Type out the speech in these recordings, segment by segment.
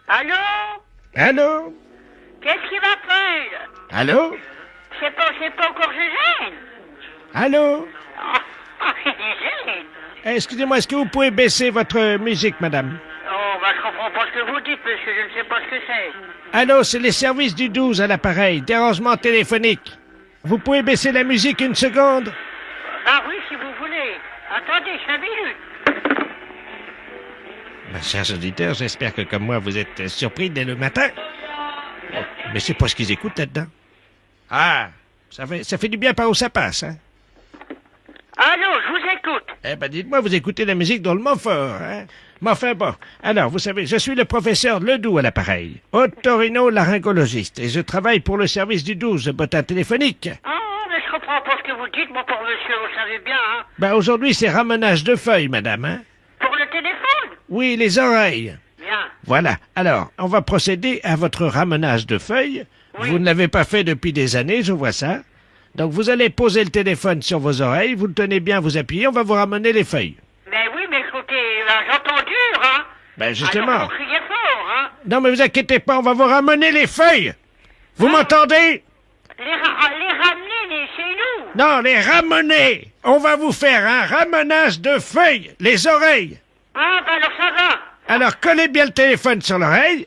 Allô? Allô? Qu'est-ce qui m'appelle? Allô? C'est pas encore Eugène? Allô? Oh, c'est Eugène. Excusez-moi, est-ce que vous pouvez baisser votre musique, madame? Oh, je comprends pas ce que vous dites, monsieur, je ne sais pas ce que c'est. Allô, c'est les services du 12 à l'appareil, dérangement téléphonique. Vous pouvez baisser la musique une seconde? Ah oui, si vous voulez. Attendez, 5 minutes. Ma chère auditeur, j'espère que comme moi, vous êtes surpris dès le matin. Oh, mais c'est pas ce qu'ils écoutent là-dedans. Ah, ça fait du bien par où ça passe, hein? Allô, je vous écoute. Eh ben, dites-moi, vous écoutez la musique drôlement fort, hein? Mais enfin, bon. Alors, vous savez, je suis le professeur Ledoux à l'appareil, otorino-laryngologiste, et je travaille pour le service du 12, bottin téléphonique. Ah, mais je comprends pas ce que vous dites, mon pauvre monsieur, vous savez bien, hein. Ben, aujourd'hui, c'est ramenage de feuilles, madame, hein? Pour le téléphone? Oui, les oreilles. Bien. Voilà. Alors, on va procéder à votre ramenage de feuilles. Oui. Vous ne l'avez pas fait depuis des années, je vois ça. Donc, vous allez poser le téléphone sur vos oreilles, vous le tenez bien, vous appuyez, on va vous ramener les feuilles. Mais oui, mais écoutez, j'entends dur, hein. Ben, justement. Alors, vous criez fort, hein. Non, mais vous inquiétez pas, on va vous ramener les feuilles. Vous m'entendez? Les ramener chez nous. Non, les ramener. On va vous faire un ramenage de feuilles, les oreilles. Ah, ben alors ça va. Alors, collez bien le téléphone sur l'oreille.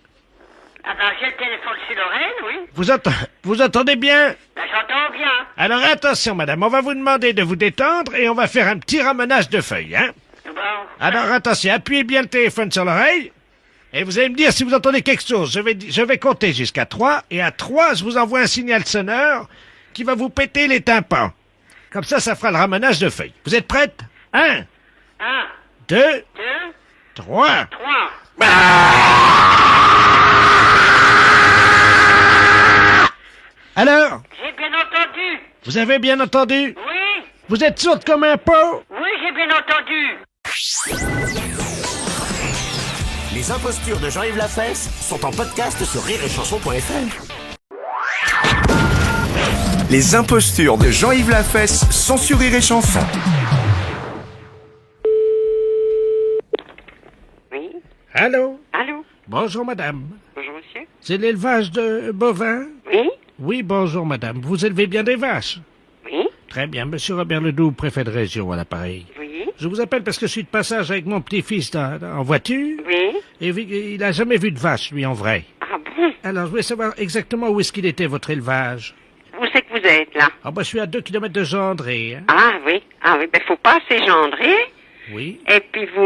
Ah ben j'ai le téléphone sur l'oreille, oui. Vous entendez bien? Ben j'entends bien. Alors, attention, madame, on va vous demander de vous détendre et on va faire un petit ramenage de feuilles, hein? Bon. Alors, attention, appuyez bien le téléphone sur l'oreille. Et vous allez me dire si vous entendez quelque chose. Je vais compter jusqu'à 3. Et à 3, je vous envoie un signal sonore qui va vous péter les tympans. Comme ça fera le ramenage de feuilles. Vous êtes prête? 1, 1, 2, 2, 3. 3. Alors, J'ai bien entendu. vous avez bien entendu? Oui. Vous êtes sourde comme un pot? Oui, j'ai bien entendu. Les impostures de Jean-Yves Lafesse sont en podcast sur rireetchanson.fr. Les impostures de Jean-Yves Lafesse sont sur Rire et Chanson. Oui. Allô? Allô? Bonjour, madame. Bonjour, monsieur. C'est l'élevage de bovins? Oui. Oui, bonjour, madame. Vous élevez bien des vaches? Oui. Très bien, monsieur Robert Ledoux, préfet de région à l'appareil. Oui. Je vous appelle parce que je suis de passage avec mon petit-fils en voiture. Oui. Et il n'a jamais vu de vache, lui, en vrai. Ah bon? Alors, je voulais savoir exactement où est-ce qu'il était, votre élevage. Où c'est que vous êtes, là? Ah, ben, je suis à 2 kilomètres de Gendré, hein. Ah oui. Ah oui, ben faut pas s'égendrer. Oui. Et puis vous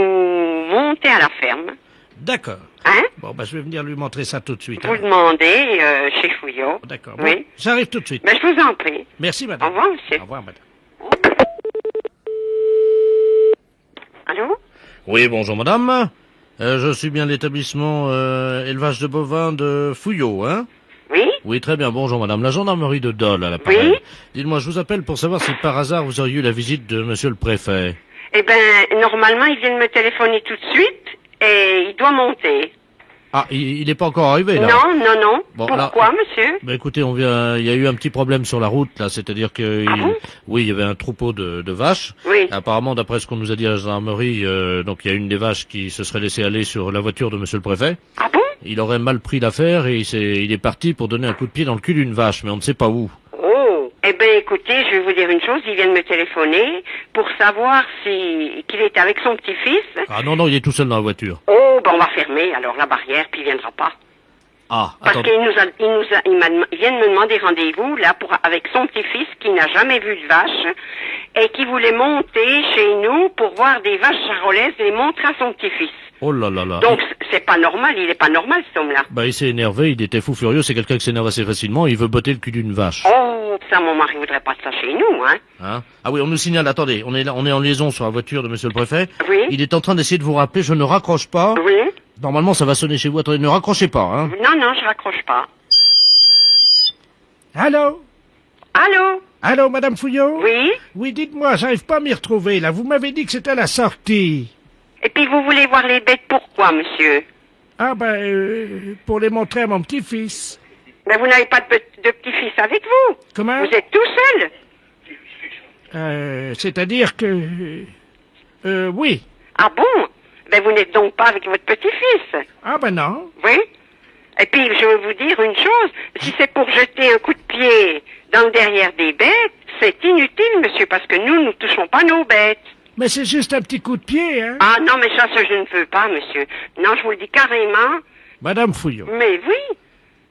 montez à la ferme. D'accord. Hein? Bon, ben, je vais venir lui montrer ça tout de suite. Vous hein. demandez chez Fouillot. D'accord. Bon, Oui. j'arrive tout de suite. Ben je vous en prie. Merci, madame. Au revoir, monsieur. Au revoir, madame. Allô? Oui, bonjour madame. Je suis bien l'établissement élevage de bovins de Fouillot, hein? Oui? Oui, très bien, bonjour madame. La gendarmerie de Dole à l'appareil. Oui? Dites-moi, je vous appelle pour savoir si par hasard vous auriez eu la visite de monsieur le préfet. Eh ben, normalement, il vient de me téléphoner tout de suite et il doit monter. Ah, il n'est pas encore arrivé là? Non, non, non. Bon, Pourquoi, là- monsieur? Ben écoutez, il y a eu un petit problème sur la route là, c'est-à-dire que Ah bon? oui, il y avait un troupeau de vaches. Oui. Apparemment, d'après ce qu'on nous a dit à la gendarmerie, donc il y a une des vaches qui se serait laissée aller sur la voiture de monsieur le préfet. Ah bon? Il aurait mal pris l'affaire et il est parti pour donner un coup de pied dans le cul d'une vache, mais on ne sait pas où. Oh. Eh ben, écoutez, je vais vous dire une chose. Il vient de me téléphoner pour savoir qu'il est avec son petit-fils. Ah non, il est tout seul dans la voiture. Oh, ben on va fermer alors la barrière puis il viendra pas. Ah, Parce attendez. il vient de me demander rendez-vous là avec son petit-fils qui n'a jamais vu de vache et qui voulait monter chez nous pour voir des vaches charolaises et les montrer à son petit-fils. Oh là là là. Donc c'est pas normal, il est pas normal cet homme-là. Bah il s'est énervé, il était fou furieux, c'est quelqu'un qui s'énerve assez facilement, il veut botter le cul d'une vache. Oh, ça mon mari voudrait pas de ça chez nous, hein. Hein? Ah oui, on nous signale, attendez, on est en liaison sur la voiture de monsieur le préfet. Oui. Il est en train d'essayer de vous rappeler, je ne raccroche pas. Oui. Normalement ça va sonner chez vous, attendez, ne raccrochez pas, hein. Non, je raccroche pas. Allô? Allô? Allô, madame Fouillot? Oui? Oui, dites-moi, j'arrive pas à m'y retrouver, là. Vous m'avez dit que c'était à la sortie. Et puis vous voulez voir les bêtes pourquoi, monsieur? Ah, ben, pour les montrer à mon petit-fils. Mais vous n'avez pas de petit-fils avec vous. Comment? Vous êtes tout seul. C'est-à-dire que... oui. Ah bon? Ben vous n'êtes donc pas avec votre petit-fils. Ah, ben non. Oui? Et puis, je vais vous dire une chose, si c'est pour jeter un coup de pied dans le derrière des bêtes, c'est inutile, monsieur, parce que nous touchons pas nos bêtes. Mais c'est juste un petit coup de pied, hein. Ah non, mais ça, je ne veux pas, monsieur. Non, je vous le dis carrément. Madame Fouillot, Mais oui,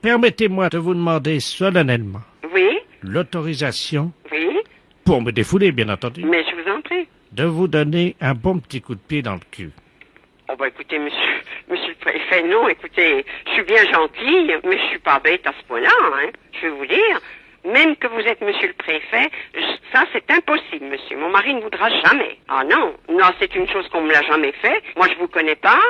permettez-moi de vous demander solennellement oui, l'autorisation, oui, pour me défouler, bien entendu, mais je vous en prie. de vous donner un bon petit coup de pied dans le cul. Oh bah écoutez, monsieur le préfet, non, écoutez, je suis bien gentille, mais je suis pas bête à ce point-là, hein. Je vais vous dire, même que vous êtes monsieur le préfet, ça c'est impossible, monsieur. Mon mari ne voudra jamais. Ah non, non, c'est une chose qu'on me l'a jamais fait. Moi je vous connais pas.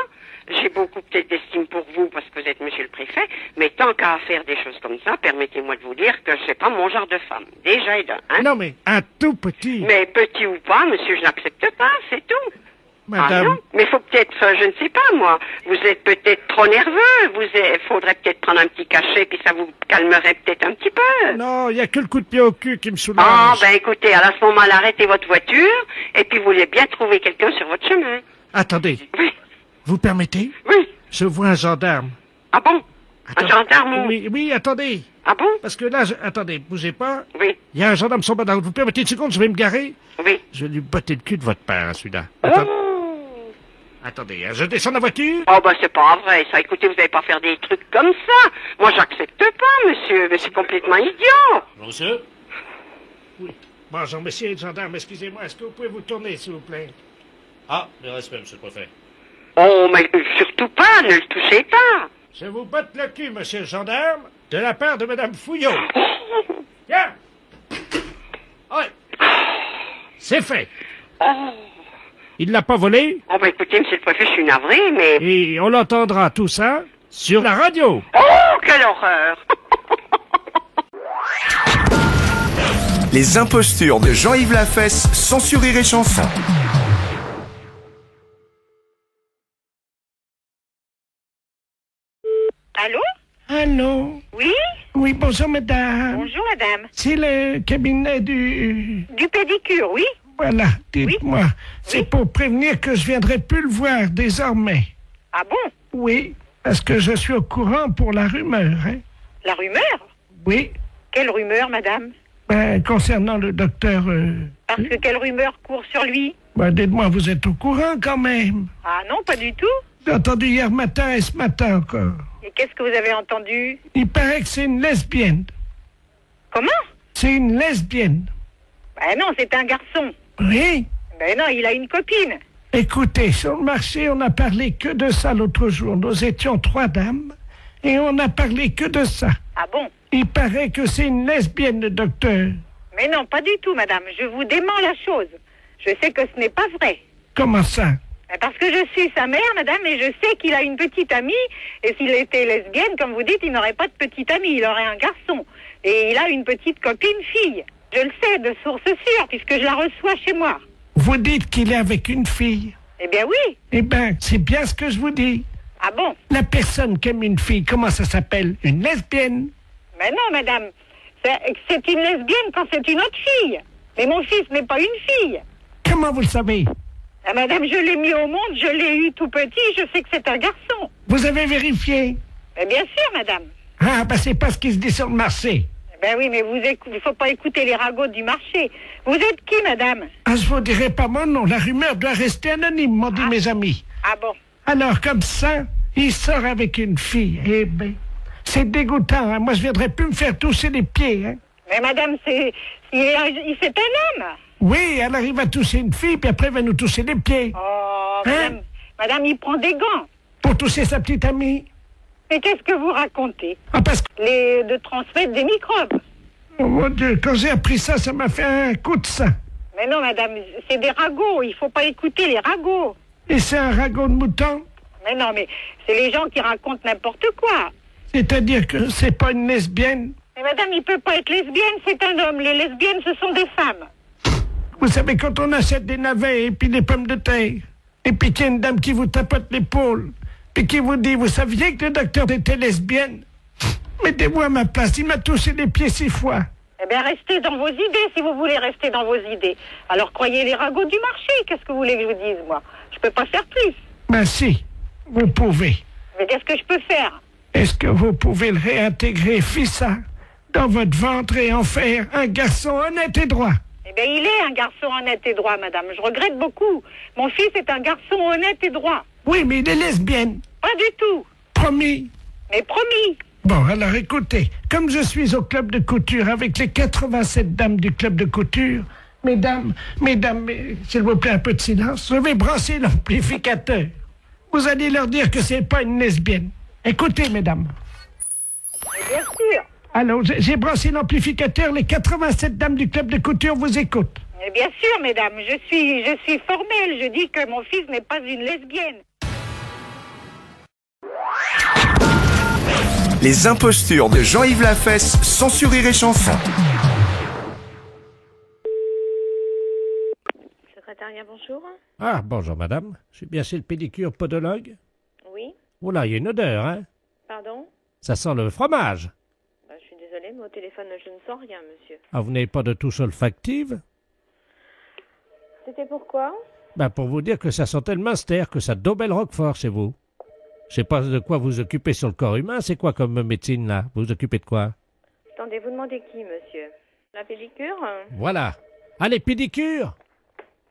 J'ai beaucoup peut-être d'estime pour vous parce que vous êtes monsieur le préfet, mais tant qu'à faire des choses comme ça, permettez-moi de vous dire que c'est pas mon genre de femme. Déjà et d'un, hein. Non, mais un tout petit. Mais petit ou pas, monsieur, je n'accepte pas, c'est tout. Ah Madame, non, mais faut peut-être, je ne sais pas moi, vous êtes peut-être trop nerveux, faudrait peut-être prendre un petit cachet puis ça vous calmerait peut-être un petit peu. non, il n'y a que le coup de pied au cul qui me soulage. Ah ben écoutez, à ce moment-là, arrêtez votre voiture et puis vous voulez bien trouver quelqu'un sur votre chemin. Attendez, Oui, vous permettez? oui. Je vois un gendarme. Ah bon? Un Attends- gendarme? Oui, oui, attendez. Ah bon? Parce que là, attendez, bougez pas. Oui, Il y a un gendarme sur ma route. Vous permettez une seconde, je vais me garer. oui. Je vais lui botter le cul de votre père, hein, celui-là. Oh! Attendez, hein, je descends la voiture. Oh ben c'est pas vrai, ça. Écoutez, vous n'allez pas faire des trucs comme ça. Moi j'accepte pas, monsieur, mais c'est complètement idiot. Monsieur? Bonjour, monsieur le gendarme, excusez-moi, est-ce que vous pouvez vous tourner, s'il vous plaît? Ah, le respect, monsieur le préfet. Oh, mais surtout pas, ne le touchez pas. Je vous botte le cul, monsieur le gendarme, de la part de madame Fouillot. Viens! Ouais. C'est fait. Il l'a pas volé, Oh, ben écoutez, monsieur le préfet, je suis navré, mais... et on l'entendra tout ça sur la radio. Oh, quelle horreur. Les impostures de Jean-Yves Lafesse, sans sur Rire et Chanson. Allô? Allô? Oui? Oui, bonjour, madame. Bonjour, madame. C'est le cabinet du... Du pédicure, oui? Voilà, dites-moi. C'est pour prévenir que je viendrai plus le voir désormais. Ah bon? Oui, parce que je suis au courant pour la rumeur, hein. La rumeur? Oui, Quelle rumeur, madame? concernant le docteur... Parce que quelle rumeur court sur lui? dites-moi, vous êtes au courant quand même. Ah non, pas du tout. J'ai entendu hier matin et ce matin encore. Et qu'est-ce que vous avez entendu? Il paraît que c'est une lesbienne. Comment? C'est une lesbienne. Ben non, c'est un garçon. Oui. Ben non, il a une copine. Écoutez, sur le marché, on n'a parlé que de ça l'autre jour. Nous étions 3 dames et on n'a parlé que de ça. Ah bon? Il paraît que c'est une lesbienne, le docteur. Mais non, pas du tout, madame. Je vous dément la chose. Je sais que ce n'est pas vrai. Comment ça? Parce que je suis sa mère, madame, et je sais qu'il a une petite amie. Et s'il était lesbienne, comme vous dites, il n'aurait pas de petite amie, il aurait un garçon. Et il a une petite copine fille. Je le sais de source sûre, puisque je la reçois chez moi. Vous dites qu'il est avec une fille. Eh bien oui. Eh ben, c'est bien ce que je vous dis. Ah bon? La personne qui aime une fille, comment ça s'appelle? Une lesbienne. Mais non, madame. C'est une lesbienne quand c'est une autre fille. Mais mon fils n'est pas une fille. Comment vous le savez? Ah, madame, je l'ai mis au monde, je l'ai eu tout petit, je sais que c'est un garçon. Vous avez vérifié? Mais bien sûr, madame. Ah, ben c'est pas ce qui se dit sur le marché. Ben oui, mais il faut pas écouter les ragots du marché. Vous êtes qui, madame? Ah, je vous dirai pas mon nom. La rumeur doit rester anonyme, m'ont dit mes amis. Ah bon? Alors, comme ça, il sort avec une fille. Eh ben, c'est dégoûtant, hein. Moi, je viendrai plus me faire toucher les pieds, hein. Mais madame, c'est un homme. Oui, elle arrive à toucher une fille, puis après, elle va nous toucher les pieds. Oh, madame, madame, il prend des gants. Pour toucher sa petite amie. Mais qu'est-ce que vous racontez? Ah, parce que, De transmettre des microbes. oh mon Dieu, quand j'ai appris ça, ça m'a fait un coup de sang. Mais non, madame, c'est des ragots. Il faut pas écouter les ragots. Et c'est un ragot de mouton? Mais non, mais c'est les gens qui racontent n'importe quoi. C'est-à-dire que c'est pas une lesbienne? Mais madame, il peut pas être lesbienne, c'est un homme. Les lesbiennes, ce sont des femmes. Vous savez, quand on achète des navets et puis des pommes de terre, et puis qu'il y a une dame qui vous tapote l'épaule, puis qui vous dit, vous saviez que le docteur était lesbienne? Mettez-vous à ma place, il m'a touché les pieds 6 fois. Eh bien, restez dans vos idées, si vous voulez rester dans vos idées. Alors, croyez les ragots du marché. Qu'est-ce que vous voulez que je vous dise, moi? Je peux pas faire plus. Ben si, vous pouvez. Mais qu'est-ce que je peux faire? Est-ce que vous pouvez le réintégrer, fissa, dans votre ventre et en faire un garçon honnête et droit? Eh bien, il est un garçon honnête et droit, madame. Je regrette beaucoup. Mon fils est un garçon honnête et droit. Oui, mais il est lesbienne. Pas du tout. Promis. Mais promis. Bon, alors écoutez, comme je suis au club de couture avec les 87 dames du club de couture, mesdames, s'il vous plaît, un peu de silence, je vais brasser l'amplificateur. Vous allez leur dire que c'est pas une lesbienne. Écoutez, mesdames. Mais bien sûr. Alors, j'ai brassé l'amplificateur, les 87 dames du club de couture vous écoutent. Mais bien sûr, mesdames, je suis formelle. Je dis que mon fils n'est pas une lesbienne. Les impostures de Jean-Yves Lafesse, sans sur Rire et Chanson. Secrétariat, bonjour. Ah, bonjour, madame. Je suis bien chez le pédicure podologue. Oui, Oh là, il y a une odeur, hein? pardon. Ça sent le fromage. Je suis désolée, mais au téléphone, je ne sens rien, monsieur. Ah, vous n'avez pas de touche olfactive? C'était pourquoi? Ben, pour vous dire que ça sentait le Munster, que ça daubait le Roquefort chez vous. Je sais pas de quoi vous occupez sur le corps humain, c'est quoi comme médecine, là? Vous vous occupez de quoi? Attendez, vous demandez qui, monsieur? La pédicure? Voilà. Ah, les pédicures?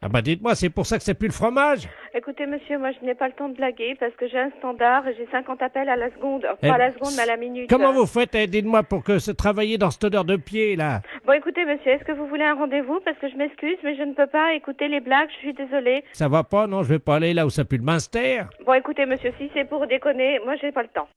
Ah bah dites-moi, c'est pour ça que c'est plus le fromage? Écoutez, monsieur, moi, je n'ai pas le temps de blaguer parce que j'ai un standard et j'ai 50 appels à la seconde. Eh, Pas à la seconde, mais à la minute. Comment vous faites, dites-moi, pour que se travailler dans cette odeur de pied, là? Bon, écoutez, monsieur, est-ce que vous voulez un rendez-vous? Parce que je m'excuse, mais je ne peux pas écouter les blagues, je suis désolée. Ça va pas, non? Je vais pas aller là où ça pue le Munster. Bon, écoutez, monsieur, si c'est pour déconner, moi, j'ai pas le temps.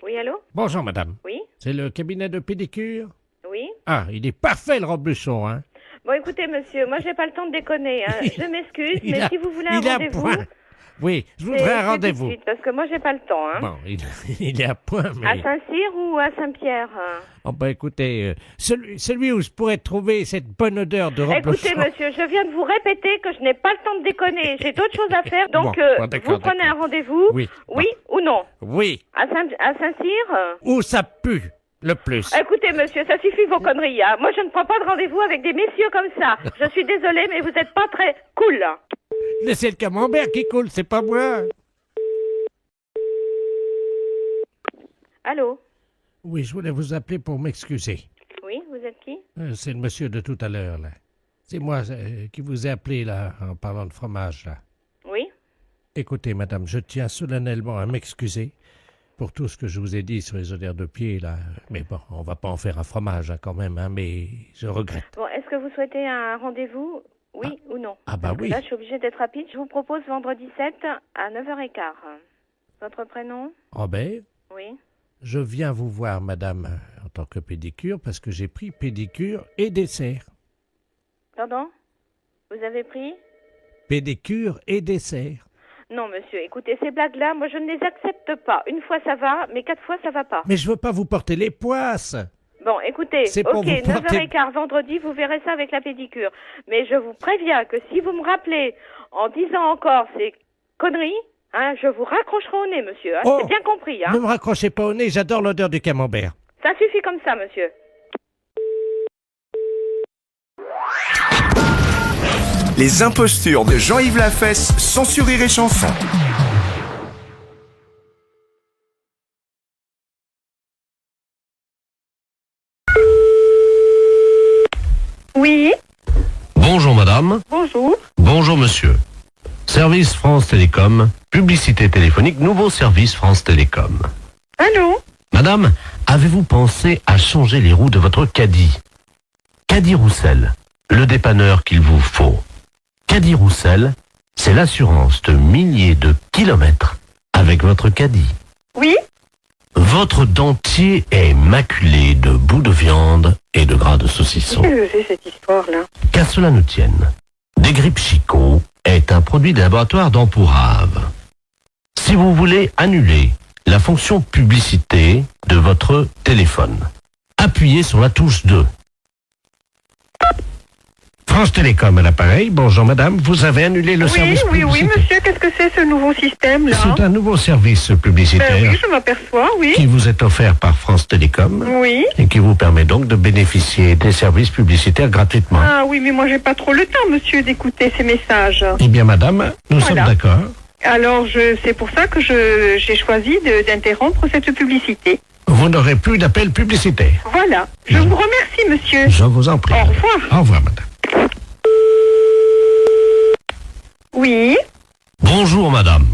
Oui, allô? Bonjour, madame. Oui? C'est le cabinet de pédicure? Oui? Ah, il est parfait, le Robuchon, hein? Bon, écoutez, monsieur, moi, j'ai pas le temps de déconner, hein. Je m'excuse, mais si vous voulez un il est à rendez-vous... point. Oui, je c'est- voudrais un c'est tout de rendez-vous. suite, parce que moi, j'ai pas le temps, hein. Bon, il est à point, mais... À Saint-Cyr ou à Saint-Pierre? Oh, ben écoutez, celui où je pourrais trouver cette bonne odeur de Robuchon... Écoutez, monsieur, je viens de vous répéter que je n'ai pas le temps de déconner. J'ai d'autres choses à faire, donc Bon, d'accord, vous prenez un rendez-vous? Oui. Oui ou non? Oui, À Saint-Cyr? où ça pue le plus. Écoutez, monsieur, ça suffit vos conneries, hein. Moi, je ne prends pas de rendez-vous avec des messieurs comme ça. Je suis désolée, mais vous n'êtes pas très cool. Mais c'est le camembert qui coule, c'est pas moi. Allô? Oui, je voulais vous appeler pour m'excuser. Oui, vous êtes qui? C'est le monsieur de tout à l'heure, là. C'est moi qui vous ai appelé, là, en parlant de fromage, là. Oui? Écoutez, madame, je tiens solennellement à m'excuser pour tout ce que je vous ai dit sur les odeurs de pied, là. Mais bon, on va pas en faire un fromage, hein, quand même, hein, mais je regrette. Bon, est-ce que vous souhaitez un rendez-vous? Oui ou non? Ah bah Parce que oui. là, je suis obligée d'être rapide. Je vous propose vendredi 7 à 9h15. Votre prénom? Robert, Oui. je viens vous voir, madame, en tant que pédicure, parce que j'ai pris pédicure et dessert. Pardon? Vous avez pris? Pédicure et dessert. Non, monsieur, écoutez, ces blagues-là, moi, je ne les accepte pas. Une fois, ça va, mais 4 fois, ça va pas. Mais je veux pas vous porter les poisses. Bon, écoutez, C'est pour ok, vous porter- 9h15 vendredi, vous verrez ça avec la pédicure. Mais je vous préviens que si vous me rappelez en disant encore ces conneries, hein, je vous raccrocherai au nez, monsieur. Hein, Oh, c'est bien compris, hein. Ne me raccrochez pas au nez, j'adore l'odeur du camembert. Ça suffit comme ça, monsieur. Les impostures de Jean-Yves Lafesse, sans sur Rire et Chanson. Oui, Bonjour madame. bonjour. Bonjour monsieur. Service France Télécom, publicité téléphonique, nouveau service France Télécom. Allô? Madame, avez-vous pensé à changer les roues de votre caddie? Caddie Roussel, le dépanneur qu'il vous faut. Caddie Roussel, c'est l'assurance de milliers de kilomètres avec votre caddie. Oui? Votre dentier est maculé de bouts de viande et de gras de saucisson. Qu'est-ce que c'est cette histoire-là? Qu'à cela ne tienne, Des Grippes Chicot est un produit des laboratoires d'Empourave. Si vous voulez annuler la fonction publicité de votre téléphone, appuyez sur la touche 2. France Télécom à l'appareil. Bonjour madame, vous avez annulé le Oui, service oui, oui, publicitaire. monsieur, qu'est-ce que c'est ce nouveau système-là? C'est un nouveau service publicitaire Ben oui, je m'aperçois, oui. qui vous est offert par France Télécom Oui. et qui vous permet donc de bénéficier des services publicitaires gratuitement. Ah oui, mais moi j'ai pas trop le temps, monsieur, d'écouter ces messages. Eh bien madame, nous Voilà. sommes d'accord. Alors, c'est pour ça que j'ai choisi d'interrompre cette publicité. Vous n'aurez plus d'appel publicitaire. Voilà. Je vous remercie, monsieur. Je vous en prie. Au revoir. Au revoir, madame. Oui, Bonjour madame.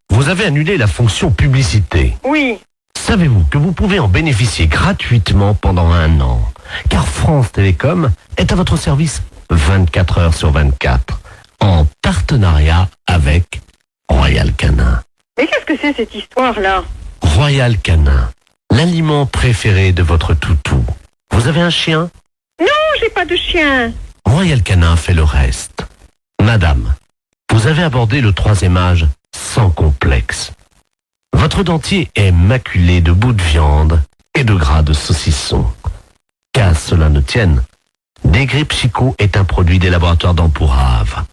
Vous avez annulé la fonction publicité. oui. Savez-vous que vous pouvez en bénéficier gratuitement pendant 1 an? Car France Télécom est à votre service 24 heures sur 24, en partenariat avec Royal Canin. Mais qu'est-ce que c'est cette histoire-là? Royal Canin, l'aliment préféré de votre toutou. Vous avez un chien? Non, j'ai pas de chien. Royal Canin fait le reste. Madame, vous avez abordé le 3e âge sans complexe. Votre dentier est maculé de bouts de viande et de gras de saucisson. Qu'à cela ne tienne, Desgrippes-Chicot est un produit des laboratoires d'Empourave.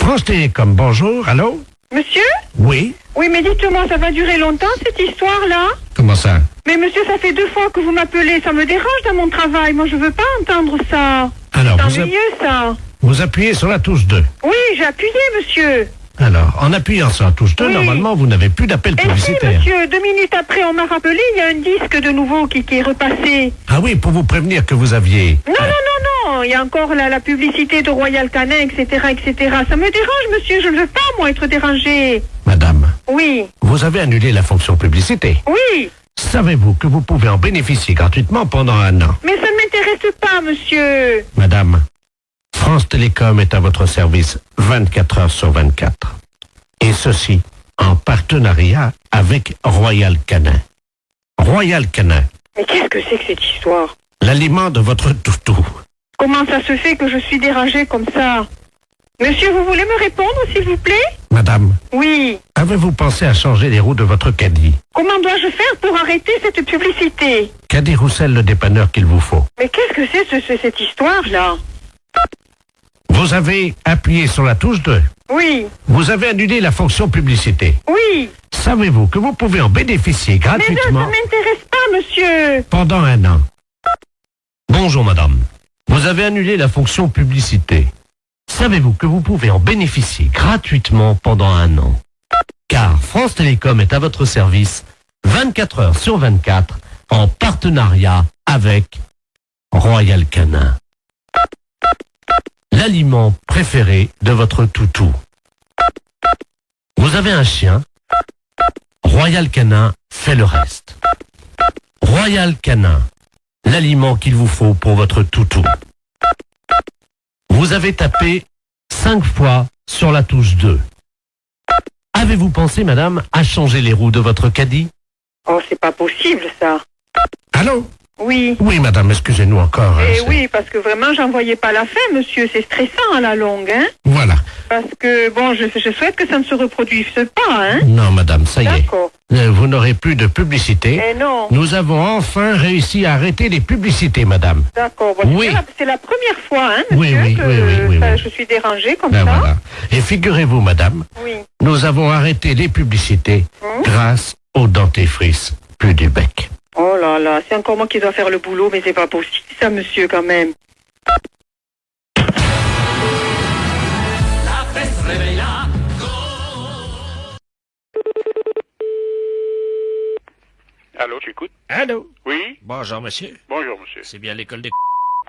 France Télécom, bonjour, allô? Monsieur? Oui? Oui, mais dites-moi, ça va durer longtemps cette histoire-là? Comment ça? Mais monsieur, ça fait 2 fois que vous m'appelez, ça me dérange dans mon travail. Moi, je veux pas entendre ça. Alors, C'est ennuyeux, ça. vous appuyez sur la touche 2. Oui, j'ai appuyé, monsieur. Alors, en appuyant sur la touche 2, Oui. normalement, vous n'avez plus d'appel Et si, publicitaire. monsieur, 2 minutes après, on m'a rappelé, il y a un disque de nouveau qui est repassé. Ah oui, pour vous prévenir que vous aviez... Non, non, non, non, il y a encore la publicité de Royal Canin, etc., etc. Ça me dérange, monsieur, je ne veux pas, moi, être dérangé. Madame, Oui, vous avez annulé la fonction publicité. oui, Savez-vous que vous pouvez en bénéficier gratuitement pendant 1 an? mais ça ne m'intéresse pas, monsieur. Madame, France Télécom est à votre service 24 heures sur 24. Et ceci en partenariat avec Royal Canin. Royal Canin, Mais qu'est-ce que c'est que cette histoire? l'aliment de votre toutou. Comment ça se fait que je suis dérangée comme ça? Monsieur, vous voulez me répondre, s'il vous plaît? Madame, Oui. avez-vous pensé à changer les roues de votre caddie? Comment dois-je faire pour arrêter cette publicité? Caddie Roussel, le dépanneur qu'il vous faut. Mais qu'est-ce que c'est cette histoire-là? Vous avez appuyé sur la touche 2. Oui, Vous avez annulé la fonction publicité. oui. Savez-vous que vous pouvez en bénéficier Mais ça gratuitement m'intéresse pas, monsieur. pendant 1 an? Bonjour madame. Vous avez annulé la fonction publicité. Savez-vous que vous pouvez en bénéficier gratuitement pendant 1 an? Car France Télécom est à votre service 24 heures sur 24 en partenariat avec Royal Canin. L'aliment préféré de votre toutou. Vous avez un chien? Royal Canin fait le reste. Royal Canin, l'aliment qu'il vous faut pour votre toutou. Vous avez tapé 5 fois sur la touche 2. Avez-vous pensé, madame, à changer les roues de votre caddie? Oh, c'est pas possible, ça. Allô? Oui. Oui, madame, excusez-nous encore. Eh c'est- oui, parce que vraiment, j'en voyais pas la fin, monsieur. C'est stressant à la longue, hein. Voilà. Parce que, bon, je souhaite que ça ne se reproduise pas, hein. Non, madame, ça y est. D'accord. Vous n'aurez plus de publicité. Eh non. Nous avons enfin réussi à arrêter les publicités, madame. D'accord. Bon, Oui. c'est la première fois, hein, Oui, monsieur, oui, que oui, oui. je suis dérangée comme Ben ça. voilà. Et figurez-vous, madame, Oui. nous avons arrêté les publicités grâce au dentifrice plus du bec. Oh là là, c'est encore moi qui dois faire le boulot, mais c'est pas possible, ça, monsieur, quand même. Allô, tu écoutes? Allô? Oui? Bonjour, monsieur. Bonjour, monsieur. C'est bien l'école des...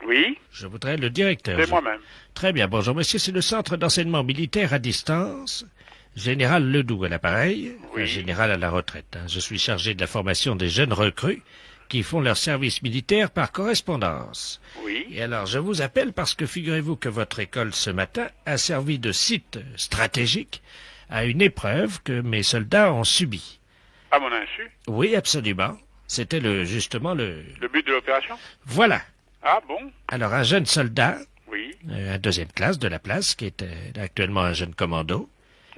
Oui? Je voudrais le directeur. C'est moi-même. Très bien, bonjour, monsieur. C'est le centre d'enseignement militaire à distance. Général Ledoux à l'appareil. Oui. Un général à la retraite. Je suis chargé de la formation des jeunes recrues qui font leur service militaire par correspondance. Oui? Et alors, je vous appelle parce que figurez-vous que votre école ce matin a servi de site stratégique à une épreuve que mes soldats ont subie. À mon insu? Oui, absolument. C'était justement le... Le but de l'opération? Voilà. Ah bon? Alors, un jeune soldat, Oui? un 2e classe de la place, qui est actuellement un jeune commando,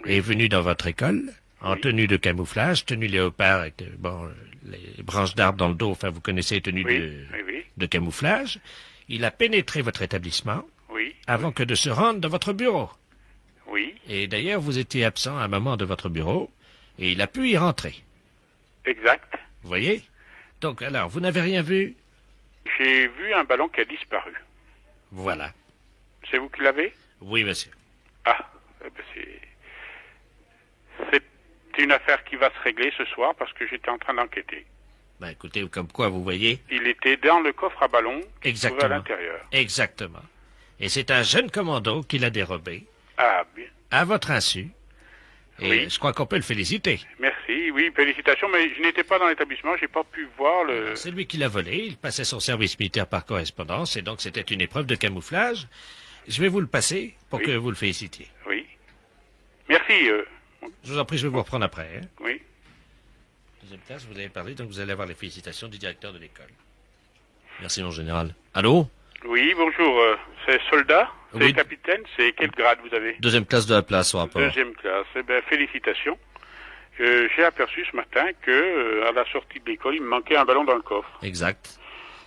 est venu dans votre école, en tenue de camouflage, tenue léopard avec les branches d'arbres dans le dos, enfin vous connaissez les tenues Oui? Oui? de camouflage. Il a pénétré votre établissement Oui? avant que de se rendre dans votre bureau. Oui? Et d'ailleurs, vous étiez absent à un moment de votre bureau, et il a pu y rentrer. Exact. Vous voyez? Donc, alors, vous n'avez rien vu? J'ai vu un ballon qui a disparu. Voilà. C'est vous qui l'avez? Oui, monsieur. Ah, eh ben c'était une affaire qui va se régler ce soir parce que j'étais en train d'enquêter. Ben écoutez, comme quoi, vous voyez. Il était dans le coffre à ballon qui se trouvait à Exactement. l'intérieur. Exactement. Et c'est un jeune commando qui l'a dérobé, Ah, bien. à votre insu. Et Oui. je crois qu'on peut le féliciter. Merci, oui, félicitations, mais je n'étais pas dans l'établissement, j'ai pas pu voir le... C'est lui qui l'a volé, il passait son service militaire par correspondance, et donc c'était une épreuve de camouflage. Je vais vous le passer pour Oui. que vous le félicitiez. Oui. Merci, Je vous en prie, je vais vous reprendre après. Hein. oui. Deuxième classe, vous avez parlé, donc vous allez avoir les félicitations du directeur de l'école. Merci, mon général. Allô? Oui, bonjour, c'est soldat, c'est Oui. capitaine, c'est quel grade vous avez? Deuxième classe de la place, au rapport. Deuxième classe, eh bien, félicitations. J'ai aperçu ce matin que, à la sortie de l'école, il me manquait un ballon dans le coffre. Exact.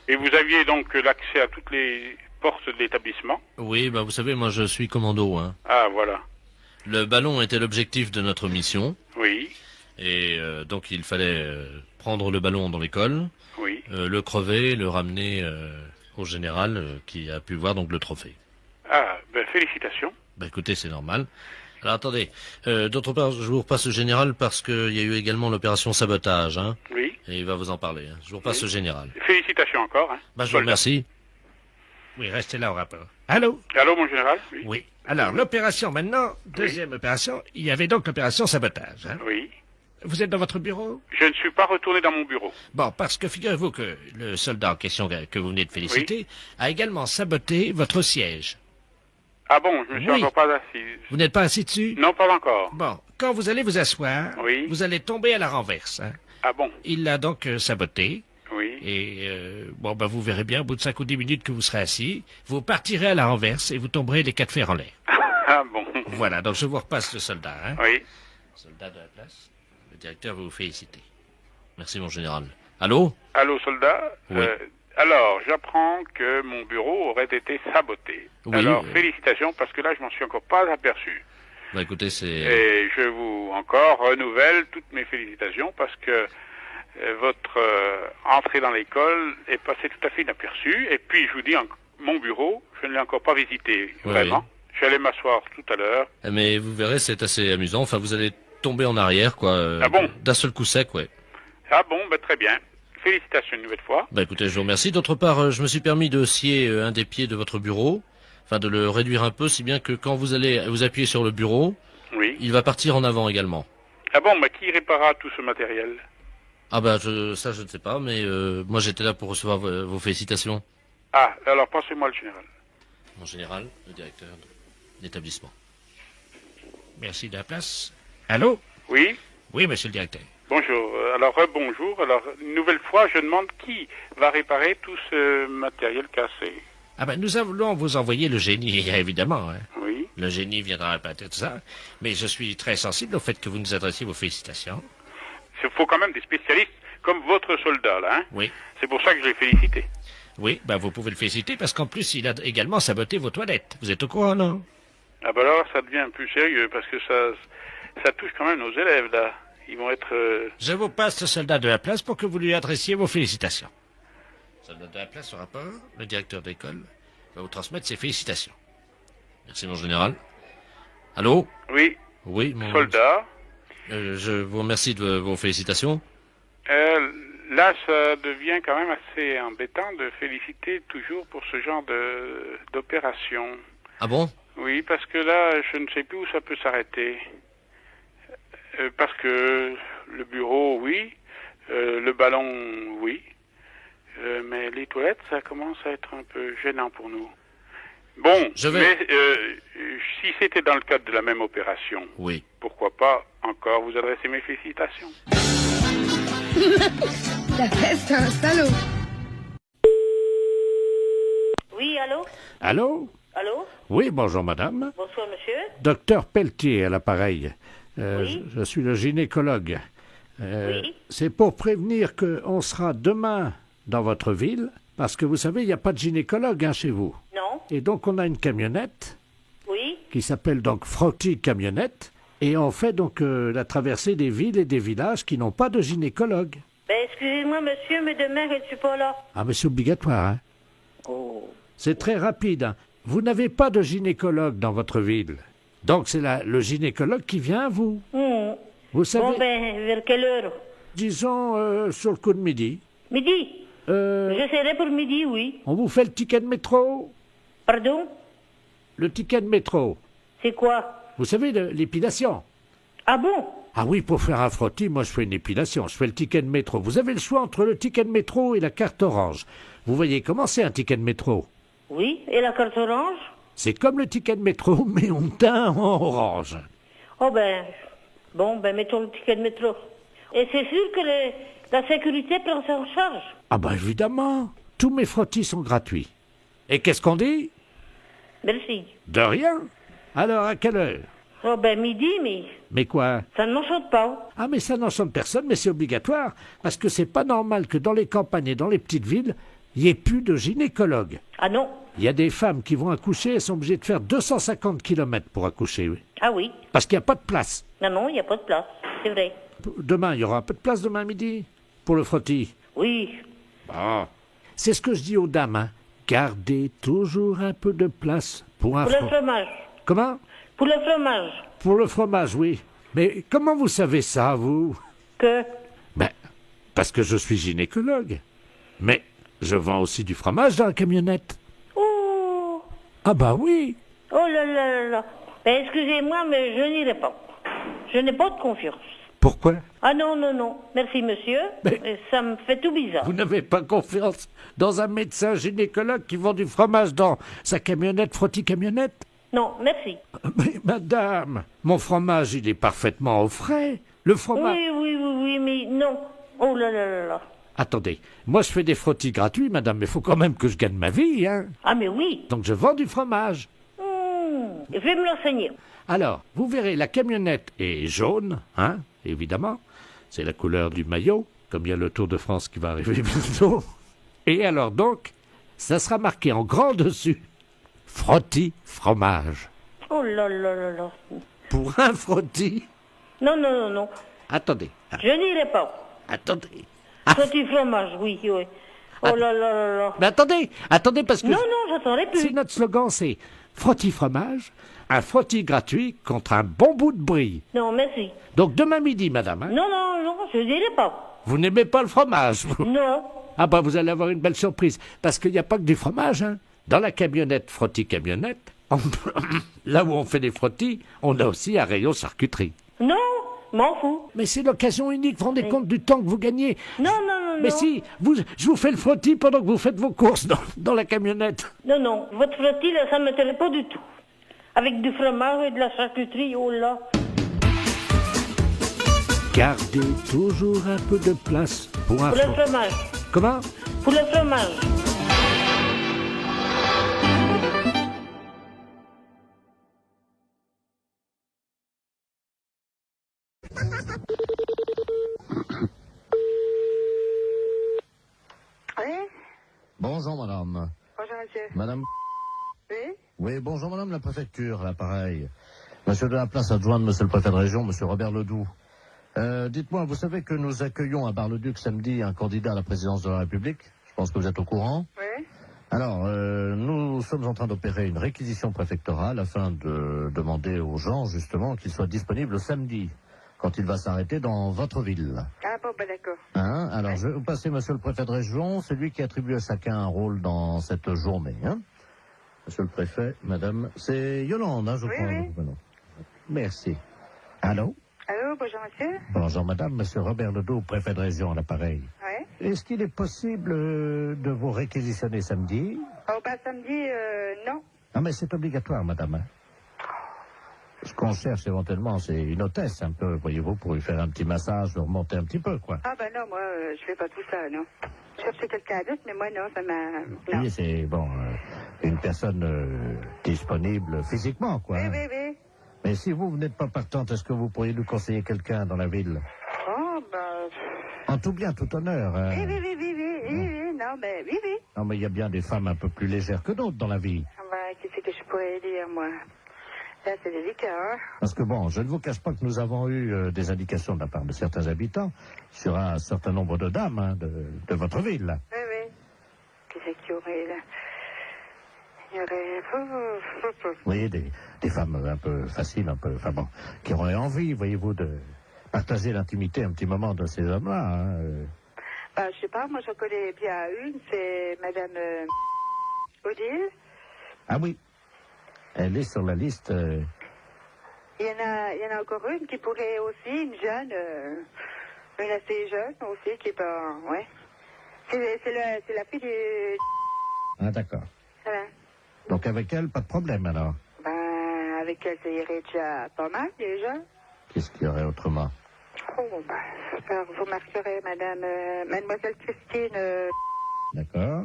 Et vous aviez donc l'accès à toutes les portes de l'établissement? Oui, bah vous savez, moi je suis commando. Hein. Ah, voilà. Le ballon était l'objectif de notre mission, Oui, et donc il fallait prendre le ballon dans l'école, oui. le crever, le ramener au général qui a pu voir donc le trophée. Ah, ben, félicitations. Bah écoutez, c'est normal. Alors attendez, d'autre part, je vous repasse le général parce qu'il y a eu également l'opération sabotage, hein, Oui. et il va vous en parler. Hein. Je vous repasse Oui. le général. Félicitations encore, hein. Bah je vous Soldat. remercie. Oui, restez là au rapport. Allô? Allô, mon général? Oui. Oui. Alors, l'opération maintenant, deuxième opération, il y avait donc l'opération sabotage. Hein. Oui. Vous êtes dans votre bureau? Je ne suis pas retourné dans mon bureau. Bon, parce que figurez-vous que le soldat en question que vous venez de féliciter a également saboté votre siège. Ah bon, je me suis Oui. encore pas assis. Vous n'êtes pas assis dessus? Non, pas encore. Bon, quand vous allez vous asseoir, Oui. vous allez tomber à la renverse. Hein. Ah bon? Il l'a donc saboté. Oui. Et bon, ben, vous verrez bien, au bout de 5 ou 10 minutes que vous serez assis, vous partirez à la renverse et vous tomberez les 4 fers en l'air. Ah bon? Voilà, donc je vous repasse le soldat. Hein. Oui. Soldat de la place, le directeur va vous féliciter. Merci, mon général. Allô? Allô, soldat? Oui. Alors, j'apprends que mon bureau aurait été saboté. Oui, Alors, félicitations, parce que là, je m'en suis encore pas aperçu. Bah écoutez, c'est... Et je vous encore renouvelle toutes mes félicitations, parce que votre entrée dans l'école est passée tout à fait inaperçue. Et puis, je vous dis, mon bureau, je ne l'ai encore pas visité, Oui, vraiment. Je suis allé m'asseoir tout à l'heure. Mais vous verrez, c'est assez amusant. Enfin, vous allez tomber en arrière, quoi. Ah bon? D'un seul coup sec, ouais. Ah bon, ben, très bien. Félicitations une nouvelle fois. Bah écoutez, je vous remercie. D'autre part, je me suis permis de scier un des pieds de votre bureau, enfin de le réduire un peu, si bien que quand vous allez vous appuyer sur le bureau, Oui. il va partir en avant également. Ah bon, mais qui réparera tout ce matériel? Ah bah ça je ne sais pas, mais moi j'étais là pour recevoir vos félicitations. Ah, alors passez-moi le général. Mon général, le directeur de l'établissement. Merci de la place. Allô? Oui. Oui, monsieur le directeur. Bonjour. Alors, rebonjour. Alors, une nouvelle fois, je demande qui va réparer tout ce matériel cassé. Ah ben nous allons vous envoyer le génie, évidemment. Hein. Oui. Le génie viendra réparer tout ça. Mais je suis très sensible au fait que vous nous adressiez vos félicitations. Il faut quand même des spécialistes comme votre soldat, là. Hein. Oui. C'est pour ça que je l'ai félicité. Oui, ben vous pouvez le féliciter parce qu'en plus il a également saboté vos toilettes. Vous êtes au courant, non? Ah ben alors, ça devient plus sérieux parce que ça touche quand même nos élèves, là. Ils vont être... Je vous passe le soldat de la place pour que vous lui adressiez vos félicitations. Soldat de la place au rapport, le directeur d'école va vous transmettre ses félicitations. Merci, mon général. Allô? Oui. Oui, mon... Soldat. je vous remercie de vos félicitations. Là, ça devient quand même assez embêtant de féliciter toujours pour ce genre d'opération. Ah bon? Oui, parce que là, je ne sais plus où ça peut s'arrêter. Parce que le bureau, oui. Le ballon, oui. Mais les toilettes, ça commence à être un peu gênant pour nous. Bon, mais si c'était dans le cadre de la même opération, oui. Pourquoi pas encore vous adresser mes félicitations. La fête, c'est un salaud. Oui, allô? Allô? Allô? Oui, bonjour madame. Bonsoir, monsieur. Docteur Pelletier à l'appareil. Oui. Je suis le gynécologue. Oui. C'est pour prévenir qu'on sera demain dans votre ville, parce que vous savez, il n'y a pas de gynécologue chez vous. Non. Et donc on a une camionnette Oui. qui s'appelle donc Frotty Camionnette, et on fait donc la traversée des villes et des villages qui n'ont pas de gynécologue. Ben, excusez-moi, monsieur, mais demain, je ne suis pas là. Ah, mais c'est obligatoire, hein? Oh. C'est très rapide, hein. Vous n'avez pas de gynécologue dans votre ville. Donc c'est le gynécologue qui vient à vous. Vous savez, Bon, ben, vers quelle heure? disons sur le coup de midi. Midi? Je serai pour midi, oui. On vous fait le ticket de métro? Pardon? Le ticket de métro. C'est quoi? Vous savez, l'épilation. Ah bon? Ah oui, pour faire un frottis, moi je fais une épilation, je fais le ticket de métro. Vous avez le choix entre le ticket de métro et la carte orange. Vous voyez comment c'est un ticket de métro? Oui, et la carte orange? C'est comme le ticket de métro, mais on teint en orange. Oh ben, bon, ben mettons le ticket de métro. Et c'est sûr que la sécurité prend ça en charge? Ah bah évidemment, tous mes frottis sont gratuits. Et qu'est-ce qu'on dit? Merci. De rien. Alors à quelle heure? Oh ben midi, mais Mais quoi? ça ne m'enchante pas. Ah mais ça n'enchante personne, mais c'est obligatoire, parce que c'est pas normal que dans les campagnes et dans les petites villes, il n'y ait plus de gynécologue. Ah non? Il y a des femmes qui vont accoucher, elles sont obligées de faire 250 km pour accoucher, oui. Ah oui. Parce qu'il n'y a pas de place. Non, non, il n'y a pas de place, c'est vrai. Demain, il y aura un peu de place demain midi pour le frottis. Oui. Ah. C'est ce que je dis aux dames, hein. Gardez toujours un peu de place pour un Pour le fromage. Comment? Pour le fromage. Pour le fromage, oui. Mais comment vous savez ça, vous? Que? Ben, parce que je suis gynécologue. Mais je vends aussi du fromage dans la camionnette. Oh. Ah bah oui. Oh là là là là. Ben excusez-moi, mais je n'irai pas. Je n'ai pas de confiance. Pourquoi? Ah non, non, non. Merci, monsieur. Mais- Ça me fait tout bizarre. Vous n'avez pas confiance dans un médecin gynécologue qui vend du fromage dans sa camionnette, frottis-camionnette? Non, merci. Mais madame, mon fromage, il est parfaitement au frais. Le fromage... Oui, oui, oui, oui, mais non. Oh là là là là. Attendez, moi je fais des frottis gratuits, madame, mais il faut quand même que je gagne ma vie, hein. Ah mais oui. Donc je vends du fromage. Je vais me l'enseigner. Alors, vous verrez, la camionnette est jaune, hein, évidemment. C'est la couleur du maillot, comme il y a le Tour de France qui va arriver bientôt. Et alors donc, ça sera marqué en grand dessus. Frottis fromage. Oh là là là là. Pour un frottis. Non, non, non, non. Attendez, Je n'irai pas. attendez. Petit fromage, oui, oui. Oh là là là là. Mais attendez, parce que... Non, non, j'attendrai plus. Si notre slogan c'est frottis fromage, un frottis gratuit contre un bon bout de brie. Non, merci. Donc demain midi, madame, hein. Non, non, non, je n'irai pas. Vous n'aimez pas le fromage, vous? Non. Ah bah vous allez avoir une belle surprise, parce qu'il n'y a pas que du fromage, hein. Dans la camionnette frottis camionnette, là où on fait des frottis, on a aussi un rayon charcuterie. Non, m'en fous. Mais c'est l'occasion unique, vous vous rendez compte du temps que vous gagnez? Non, non, non, Mais non. si, je vous fais le frottis pendant que vous faites vos courses dans la camionnette. Non, non, votre frottis, là, ça ne m'intéresse pas du tout. Avec du fromage et de la charcuterie, oh là. Gardez toujours un peu de place pour un Pour le fromage. Comment? Pour le fromage. Oui, Bonjour madame. bonjour monsieur. Madame. Oui, Oui, bonjour madame la préfecture, l'appareil. Monsieur de la place adjoint de monsieur le préfet de région, monsieur Robert Ledoux. Dites-moi, vous savez que nous accueillons à Bar-le-Duc samedi un candidat à la présidence de la République? Je pense que vous êtes au courant. oui. Alors, nous sommes en train d'opérer une réquisition préfectorale afin de demander aux gens, justement, qu'ils soient disponibles samedi, quand il va s'arrêter dans votre ville. Ah bon, bah d'accord. Hein? Alors, je vais vous passer monsieur le préfet de région, c'est lui qui attribue à chacun un rôle dans cette journée. Hein? Monsieur le préfet, madame, c'est Yolande, hein, je Oui, crois. oui. votre prénom. Merci. Allô? Allô, bonjour monsieur. Bonjour madame, monsieur Robert Ledoux, préfet de région à l'appareil. Oui. Est-ce qu'il est possible de vous réquisitionner samedi? Oh, bah samedi, non. Ah mais c'est obligatoire madame. Hein. Ce qu'on cherche éventuellement, c'est une hôtesse un peu, voyez-vous, pour lui faire un petit massage, le remonter un petit peu, quoi. Ah bah non, moi, je fais pas tout ça, non. Je cherchais quelqu'un d'autre, mais moi non, ça m'a... Non. Oui, c'est bon, une personne disponible physiquement, quoi. Oui, hein. oui, oui. Mais si vous n'êtes pas partante, est-ce que vous pourriez nous conseiller quelqu'un dans la ville? Oh, bah... En tout bien, tout honneur. hein. Oui, oui, oui, oui, oui, oui, oui, non, mais oui, oui. Non, mais il y a bien des femmes un peu plus légères que d'autres dans la vie. Ah bah, qu'est-ce que je pourrais dire, moi? Là, c'est délicat, hein. Parce que bon, je ne vous cache pas que nous avons eu des indications de la part de certains habitants sur un certain nombre de dames hein, de votre ville. Là. Oui, oui. Qu'est-ce qu'il y aurait, là? Il y aurait... Vous voyez, des femmes un peu faciles, un peu, enfin bon, qui auraient envie, voyez-vous, de partager l'intimité un petit moment de ces hommes-là. Hein. Bah, je sais pas, moi je connais bien une, c'est Madame Odile. Ah oui, elle est sur la liste. Il y en a encore une qui pourrait aussi, une jeune, une assez jeune aussi, qui est pas... Ouais. C'est la fille du... Ah d'accord. Voilà. Donc avec elle, pas de problème alors. Ben, avec elle, ça irait déjà pas mal déjà. Qu'est-ce qu'il y aurait autrement? Oh, ben, alors, vous marquerez Mademoiselle Christine... D'accord.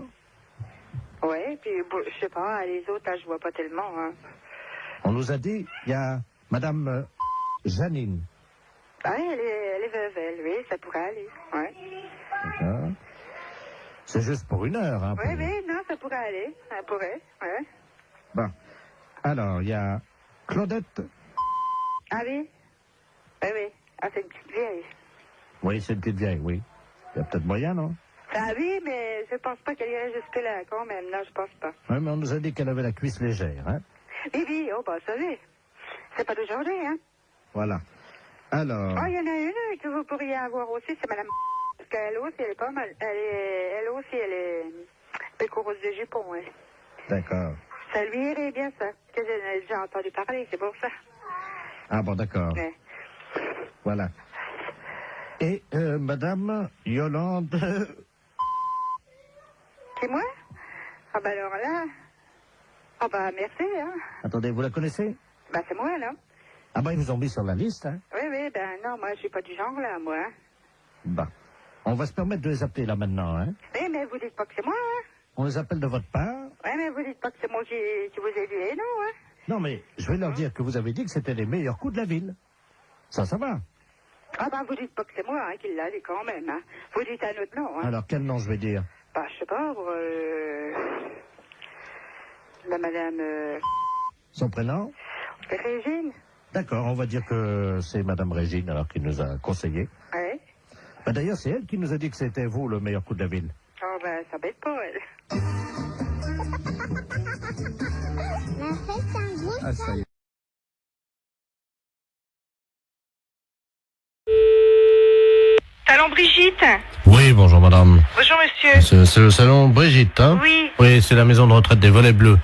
Ouais, puis bon, je sais pas, les autres, là, je vois pas tellement. Hein. On nous a dit, il y a Madame Janine. Ah, elle est veuve, elle, oui, ça pourrait aller, ouais. D'accord. C'est juste pour 1 heure, hein. Oui, oui, non, ça pourrait aller, ça pourrait, ouais. Bon. Alors, il y a Claudette. Ah oui? Oui, oui. Ah, c'est une petite vieille. Oui, c'est une petite vieille, oui. Il y a peut-être moyen, non? Ah oui, mais je pense pas qu'elle irait jusque-là, quand même. Non, je pense pas. Oui, mais on nous a dit qu'elle avait la cuisse légère, hein. Oui, oui, oh, bah, ça oui. C'est pas d'aujourd'hui, hein. Voilà. Alors... Oh, il y en a une que vous pourriez avoir aussi, c'est Madame... Parce qu'elle aussi, elle est pas mal. Elle aussi, elle est pécoureuse de jupon, ouais. D'accord. Ça lui irait bien, ça. Que j'ai déjà entendu parler, c'est pour ça. Ah bon, d'accord. Ouais. Voilà. Et Madame Yolande... C'est moi? Ah bah alors là... Ah bah merci, hein. Attendez, vous la connaissez? Bah c'est moi, là. Ah bah ils vous ont mis sur la liste, hein. Oui, oui, ben non, moi je suis pas du genre, là, moi. Bah, on va se permettre de les appeler là maintenant, hein. Oui, mais vous dites pas que c'est moi, hein. On les appelle de votre part. Oui, mais vous dites pas que c'est moi qui vous ai vu, non, hein. Non, mais je vais leur dire que vous avez dit que c'était les meilleurs coups de la ville. Ça va. Ah bah vous dites pas que c'est moi, hein, qui l'a dit quand même, hein. Vous dites un autre nom, hein. Alors, quel nom je vais dire? Bah, je sais pas, la madame... Son prénom? Régine. D'accord, on va dire que c'est Madame Régine, alors, qui nous a conseillé. Oui. Bah, d'ailleurs, c'est elle qui nous a dit que c'était vous, le meilleur coup de la ville. Oh, ben, ça bête pas, elle. Ah, ça y est. Salon Brigitte. Oui, bonjour madame. Bonjour monsieur. C'est le salon Brigitte, hein? Oui. Oui, c'est la maison de retraite des Volets Bleus.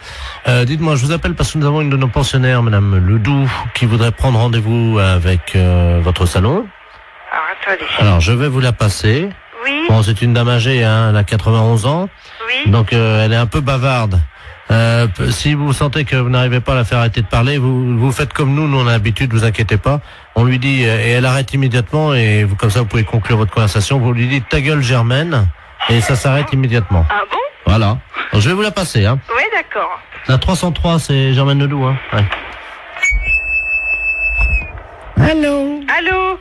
Dites-moi, je vous appelle parce que nous avons une de nos pensionnaires, madame Ledoux, qui voudrait prendre rendez-vous avec votre salon. Alors, attendez. Alors, je vais vous la passer. Oui. Bon, c'est une dame âgée, hein, elle a 91 ans. Oui. Donc, elle est un peu bavarde. Si vous sentez que vous n'arrivez pas à la faire arrêter de parler, vous faites comme nous on a l'habitude, vous inquiétez pas. On lui dit, et elle arrête immédiatement, et vous, comme ça vous pouvez conclure votre conversation, vous lui dites ta gueule Germaine, et ça s'arrête immédiatement. Ah bon? Voilà. Alors, je vais vous la passer, hein. Oui, d'accord. La 303, c'est Germaine Ledoux, hein. Ouais. Allô? Allô?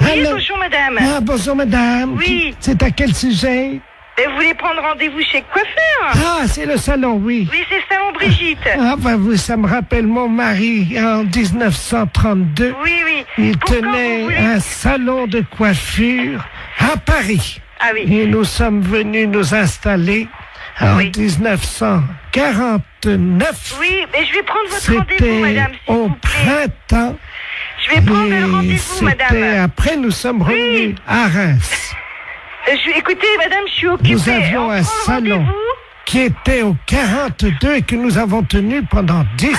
Oui, Allô? bonjour madame. Ah, bonjour madame. Oui. C'est à quel sujet? Et vous voulez prendre rendez-vous chez le coiffeur? Ah, c'est le salon, oui. Oui, c'est le salon Brigitte. Ah, bah, ça me rappelle mon mari en 1932. Oui, oui. Il Pourquoi tenait vous voulez- un salon de coiffure à Paris. Ah oui. Et nous sommes venus nous installer en Oui. 1949. Oui, mais je vais prendre votre rendez-vous, C'était madame, s'il au vous plaît. printemps. Je vais prendre le Et rendez-vous, madame. c'était après, nous sommes revenus à Reims. Écoutez, madame, je suis occupée. Nous avions On un prend le salon rendez-vous. qui était au 42 et que nous avons tenu pendant 17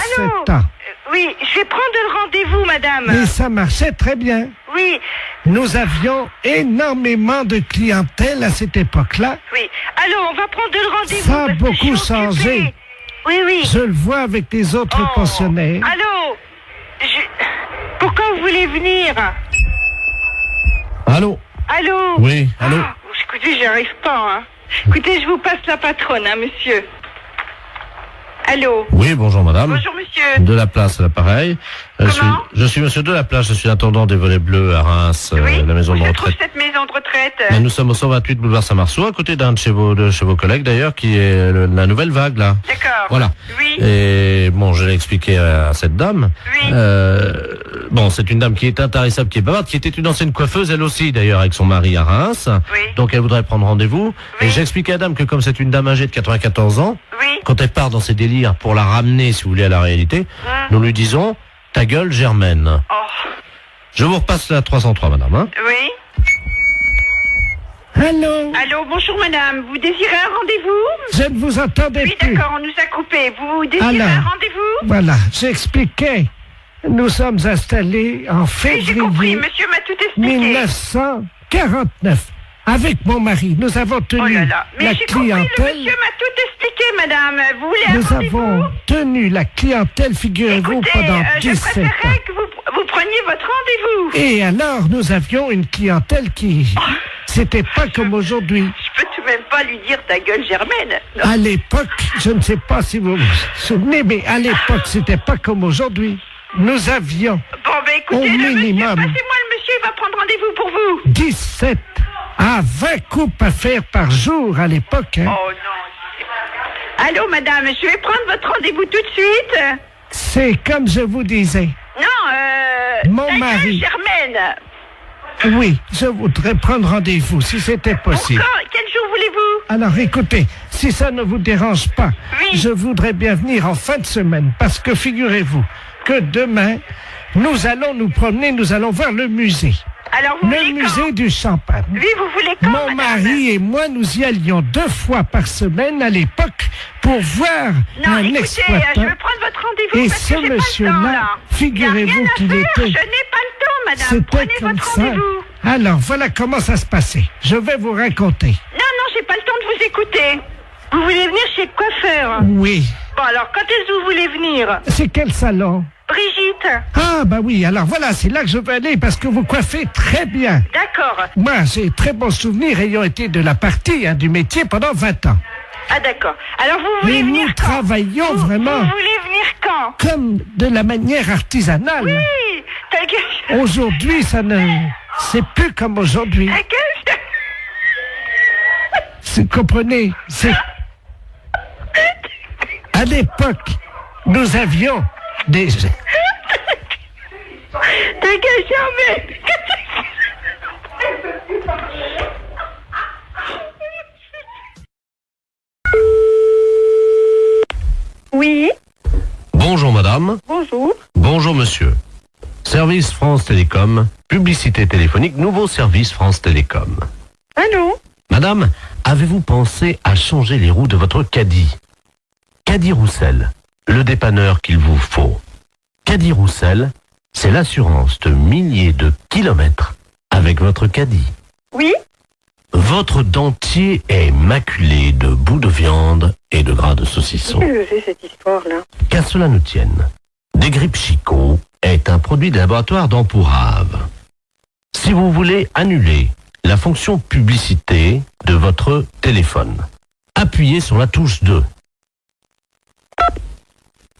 ans. Oui, je vais prendre le rendez-vous, madame. Et ça marchait très bien. Oui, Nous avions énormément de clientèle à cette époque-là. oui. Allô, on va prendre le rendez-vous. Ça a parce que je suis beaucoup changé. occupée. Oui, oui. Je le vois avec les autres Oh. pensionnaires. Allô, pourquoi vous voulez venir? Allô? Allô? Oui, allô? Ah, écoutez, j'y arrive pas, hein. Écoutez, je vous passe la patronne, hein, monsieur. Allô? Oui, bonjour madame. Bonjour, monsieur. De la place, à l'appareil. Je suis monsieur de la place, je suis intendant des Volets Bleus à Reims, la maison de Je trouve retraite. cette maison de retraite. Mais nous sommes au 128 boulevard Saint-Marceau, à côté d'un de chez vos collègues d'ailleurs, qui est la nouvelle vague là. D'accord. Voilà. Oui. Et bon, je l'ai expliqué à cette dame. Oui. Bon, c'est une dame qui est intarissable, qui est bavarde, qui était une ancienne coiffeuse, elle aussi d'ailleurs, avec son mari à Reims. Oui. Donc elle voudrait prendre rendez-vous. Et j'ai expliqué à la dame que comme c'est une dame âgée de 94 ans, Oui. quand elle part dans ses délires pour la ramener, si vous voulez, à la réalité, nous lui disons ta gueule Germaine. Oh. Je vous repasse la 303, madame. Hein. Oui. Allô? Allô, bonjour madame. Vous désirez un rendez-vous? Je ne vous entendais Oui, plus. d'accord, on nous a coupé. Vous désirez Alors, un rendez-vous? Voilà, j'expliquais. Nous sommes installés en Oui, février j'ai compris. Monsieur m'a tout expliqué. 1949. Avec mon mari, nous avons tenu Oh là là. Mais la j'ai compris, le clientèle. monsieur m'a tout expliqué, madame. Vous voulez un Nous rendez-vous? avons tenu la clientèle, figurez-vous, Écoutez, pendant je 17 ans. préférerais que vous preniez votre rendez-vous. Et alors, nous avions une clientèle qui... C'était pas comme aujourd'hui. Je peux tout de même pas lui dire ta gueule, Germaine. Non. À l'époque, je ne sais pas si vous vous souvenez, mais à l'époque, c'était pas comme aujourd'hui. Nous avions Bon, ben écoutez, au le monsieur, minimum passez-moi le monsieur, il va prendre rendez-vous pour vous. 17 à 20 coupes à faire par jour à l'époque. Hein. Oh non. Allô, madame, je vais prendre votre rendez-vous tout de suite. C'est comme je vous disais. Non, Mon ta gueule, mari. Germaine. Oui, je voudrais prendre rendez-vous, si c'était possible. Quel jour voulez-vous? Alors écoutez, si ça ne vous dérange pas, Oui. je voudrais bien venir en fin de semaine, parce que figurez-vous que demain, nous allons nous promener, nous allons voir le musée. Alors, vous Le voulez musée quand? du Champagne. Oui, vous voulez quand, Mon madame? mari et moi, nous y allions 2 fois par semaine à l'époque pour voir Non, un écoutez, exploitant. je vais prendre votre rendez-vous Et parce ce que j'ai pas le temps, monsieur-là, là. figurez-vous Y a rien à qu'il faire, était... Je n'ai pas le temps, madame. C'était Prenez comme votre ça. rendez-vous. Alors, voilà comment ça se passait. Je vais vous raconter. Non, j'ai pas le temps de vous écouter. Vous voulez venir chez le coiffeur? Oui. Bon, alors, quand est-ce que vous voulez venir? C'est quel salon? Brigitte. Ah, bah oui, alors voilà, c'est là que je veux aller parce que vous coiffez très bien. D'accord. Moi, j'ai très bons souvenirs ayant été de la partie, du métier pendant 20 ans. Ah, d'accord. Alors, vous voulez Et venir nous quand? travaillons vraiment Vous voulez venir quand? comme de la manière artisanale. Oui, ta gueule. Aujourd'hui, ça ne... C'est plus comme aujourd'hui. Ta gueule. Vous comprenez? C'est... À l'époque, nous avions des... Ta gueule, jamais. Oui, Bonjour, madame. bonjour. Bonjour, monsieur. Service France Télécom, publicité téléphonique, nouveau service France Télécom. Allô? Madame, avez-vous pensé à changer les roues de votre caddie? Caddie Roussel, le dépanneur qu'il vous faut. Caddie Roussel, c'est l'assurance de milliers de kilomètres avec votre caddie. Oui? Votre dentier est maculé de bouts de viande et de gras de saucisson. Qu'est-ce que c'est cette histoire-là? Qu'à cela ne tienne, Desgrippes Chicot est un produit de laboratoire d'Empourave. Si vous voulez annuler la fonction publicité de votre téléphone, appuyez sur la touche 2.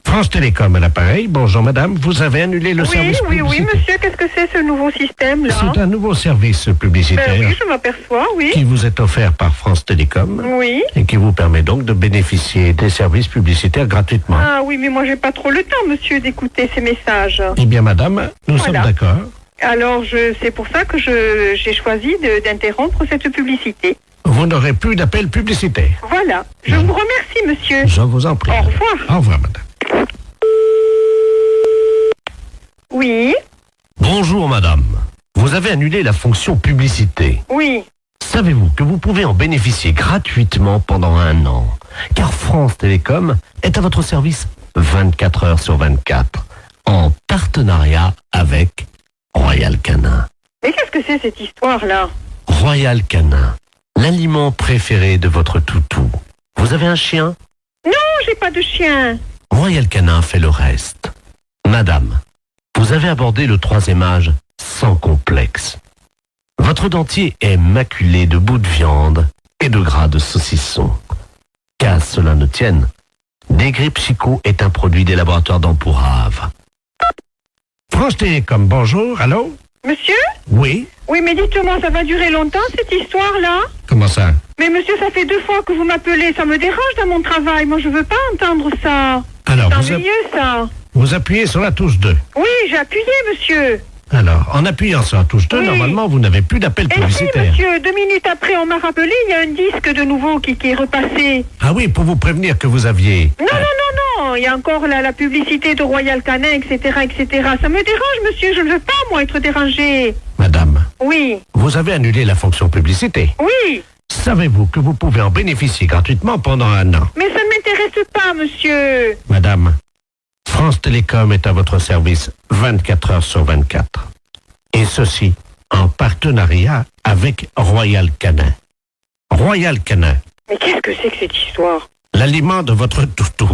France Télécom à l'appareil. Bonjour madame, vous avez annulé le service Oui, publicitaire. monsieur, qu'est-ce que c'est ce nouveau système-là? C'est un nouveau service publicitaire Ben oui, je m'aperçois, oui. qui vous est offert par France Télécom Oui. et qui vous permet donc de bénéficier des services publicitaires gratuitement. Ah oui, mais moi j'ai pas trop le temps, monsieur, d'écouter ces messages. Eh bien madame, nous Voilà. sommes d'accord. Alors, c'est pour ça que j'ai choisi d'interrompre cette publicité. Vous n'aurez plus d'appel publicitaire. Voilà. Je vous remercie, monsieur. Je vous en prie. Au revoir. Au revoir madame. Oui, Bonjour madame, vous avez annulé la fonction publicité. oui. Savez-vous que vous pouvez en bénéficier gratuitement pendant 1 an? Car France Télécom est à votre service 24 heures sur 24, en partenariat avec Royal Canin. Mais qu'est-ce que c'est cette histoire-là? Royal Canin, l'aliment préféré de votre toutou. Vous avez un chien? Non, j'ai pas de chien. Royal Canin fait le reste. Madame, vous avez abordé le 3e âge sans complexe. Votre dentier est maculé de bouts de viande et de gras de saucisson. Qu'à cela ne tienne, Desgrippes Chicot est un produit des laboratoires d'Empourave. France Télécom, bonjour, allô? Monsieur? Oui? Oui, mais dites-moi, ça va durer longtemps, cette histoire-là? Comment ça? Mais monsieur, ça fait 2 fois que vous m'appelez, ça me dérange dans mon travail. Moi, je veux pas entendre ça. Alors, C'est vous, ennuyeux, ça. vous appuyez sur la touche 2. Oui, j'ai appuyé, monsieur. Alors, en appuyant sur la touche 2, Oui. normalement, vous n'avez plus d'appel Et si, publicitaire. monsieur, 2 minutes après, on m'a rappelé, il y a un disque de nouveau qui est repassé. Ah oui, pour vous prévenir que vous aviez... Non, il y a encore la publicité de Royal Canin, etc., etc. Ça me dérange, monsieur, je ne veux pas, moi, être dérangée. Madame, Oui, vous avez annulé la fonction publicité. oui, Savez-vous que vous pouvez en bénéficier gratuitement pendant 1 an? mais ça ne m'intéresse pas, monsieur. Madame, France Télécom est à votre service 24 heures sur 24. Et ceci en partenariat avec Royal Canin. Royal Canin, Mais qu'est-ce que c'est que cette histoire? l'aliment de votre toutou.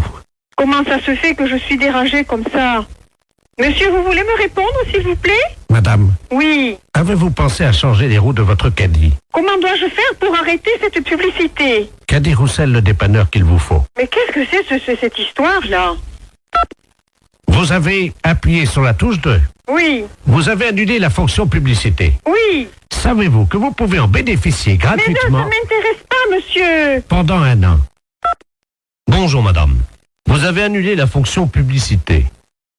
Comment ça se fait que je suis dérangée comme ça? Monsieur, vous voulez me répondre, s'il vous plaît? Madame, Oui. avez-vous pensé à changer les roues de votre caddie? Comment dois-je faire pour arrêter cette publicité? Caddie Roussel, le dépanneur qu'il vous faut. Mais qu'est-ce que c'est cette histoire-là? Vous avez appuyé sur la touche 2. Oui, Vous avez annulé la fonction publicité. oui. Savez-vous que vous pouvez en bénéficier Mais non, ça gratuitement m'intéresse pas, monsieur. pendant 1 an? Bonjour madame. Vous avez annulé la fonction publicité.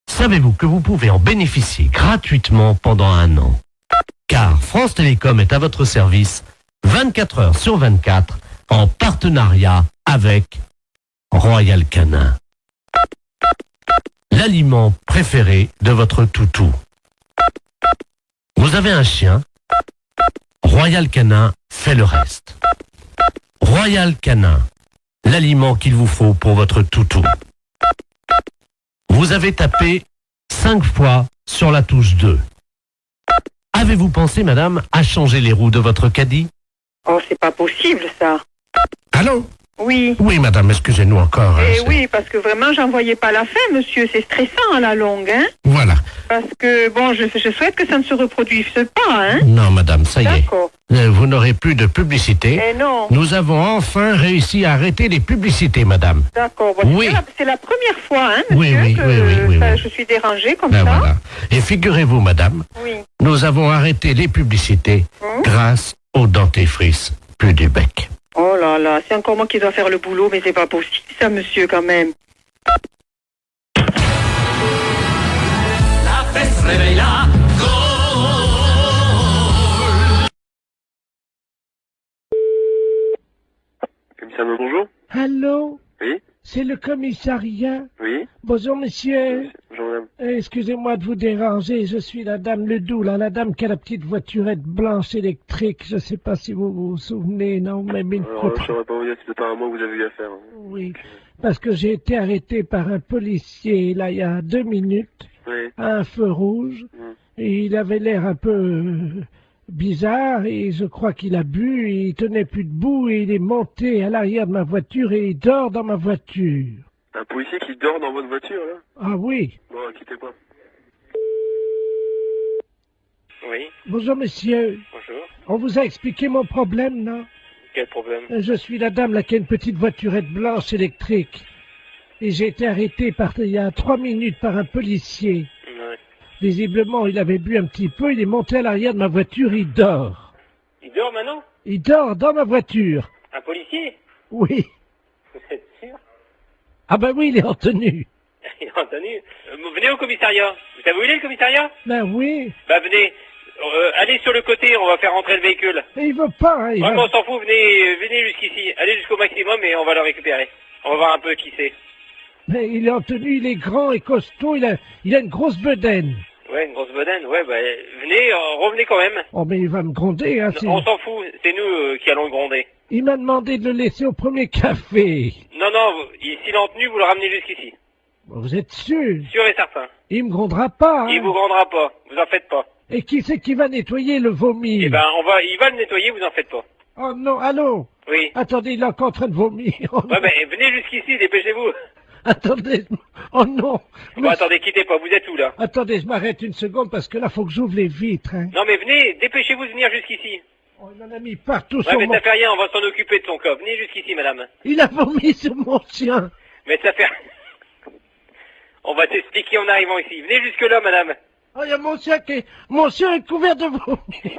Savez-vous que vous pouvez en bénéficier gratuitement pendant 1 an? Car France Télécom est à votre service 24 heures sur 24 en partenariat avec Royal Canin. L'aliment préféré de votre toutou. Vous avez un chien? Royal Canin fait le reste. Royal Canin, l'aliment qu'il vous faut pour votre toutou. Vous avez tapé 5 fois sur la touche 2. Avez-vous pensé, madame, à changer les roues de votre caddie? Oh, c'est pas possible, ça. Allô? Oui. Oui, madame, excusez-nous encore. hein, Eh c'est- oui, parce que vraiment, j'en voyais pas la fin, monsieur. C'est stressant à la longue, hein. Voilà. Parce que, bon, je souhaite que ça ne se reproduise pas, hein. Non, madame, ça y est. D'accord. Vous n'aurez plus de publicité. Eh non. Nous avons enfin réussi à arrêter les publicités, madame. D'accord. Bon, Oui. c'est la première fois, hein, Oui, monsieur, oui, que oui, ça- oui. je suis dérangée comme Ben ça. voilà. Et figurez-vous, madame, Oui. nous avons arrêté les publicités grâce au dentifrice plus du bec. Oh là là, c'est encore moi qui dois faire le boulot, mais c'est pas possible, ça, monsieur, quand même. La fesse réveille la Commissariat, bonjour. Allô? Oui. C'est le commissariat? Oui. Bonjour, monsieur. Bonjour, madame. Excusez-moi de vous déranger, je suis la dame Ledoux, là, la dame qui a la petite voiturette blanche électrique. Je sais pas si vous vous souvenez, non, mais une Alors, photo. je saurais pas vous dire, c'est pas à moi que vous avez eu affaire. hein. Oui, parce que j'ai été arrêté par un policier, là, il y a 2 minutes, Oui. à un feu rouge, et il avait l'air un peu bizarre, et je crois qu'il a bu, et il tenait plus debout, et il est monté à l'arrière de ma voiture, et il dort dans ma voiture. Un policier qui dort dans votre voiture, là? Ah oui. Bon, quittez pas. Oui. Bonjour, monsieur. Bonjour. On vous a expliqué mon problème, non? Quel problème? Je suis la dame là qui a une petite voiturette blanche électrique. Et j'ai été arrêté il y a 3 minutes par un policier. Ouais. Visiblement, il avait bu un petit peu, il est monté à l'arrière de ma voiture, il dort. Il dort maintenant? Il dort dans ma voiture. Un policier? Oui. Vous êtes sûr? Ah ben oui, il est en tenue. Il est en tenue. Venez au commissariat. Vous savez où il est, le commissariat? Ben oui. Bah, venez. Allez sur le côté, on va faire rentrer le véhicule. Et il veut pas, hein, il Ouais, va- mais on s'en fout, venez jusqu'ici. Allez jusqu'au maximum et on va le récupérer. On va voir un peu qui c'est. Mais il est en tenue, il est grand et costaud, il a une grosse bedaine. Ouais, une grosse bedaine. Ouais, bah, venez, revenez quand même. Oh mais il va me gronder, hein. c'est- On s'en fout, c'est nous qui allons le gronder. Il m'a demandé de le laisser au premier café. Non, non, s'il est en tenue, vous le ramenez jusqu'ici. Vous êtes sûr? Sûr et certain. Il me grondera pas, hein. Il vous grandera pas, vous en faites pas. Et qui c'est qui va nettoyer le vomi? Eh ben, il va le nettoyer, vous en faites pas. Oh non, allô? Oui. Attendez, il est encore en train de vomir. Oh, Ouais, mais venez jusqu'ici, dépêchez-vous. attendez, oh non. Bon, attendez, quittez pas, vous êtes où, là? Attendez, je m'arrête une seconde parce que là, faut que j'ouvre les vitres, hein. Non, mais venez, dépêchez-vous de venir jusqu'ici. Oh, il en a mis partout Ouais, sur mais mon... ça fait rien, on va s'en occuper de son corps. Venez jusqu'ici, madame. Il a vomi sur mon chien. Mais ça fait... On va t'expliquer en arrivant ici. Venez jusque-là, madame. Oh, il y a mon chien mon chien est couvert de vomi.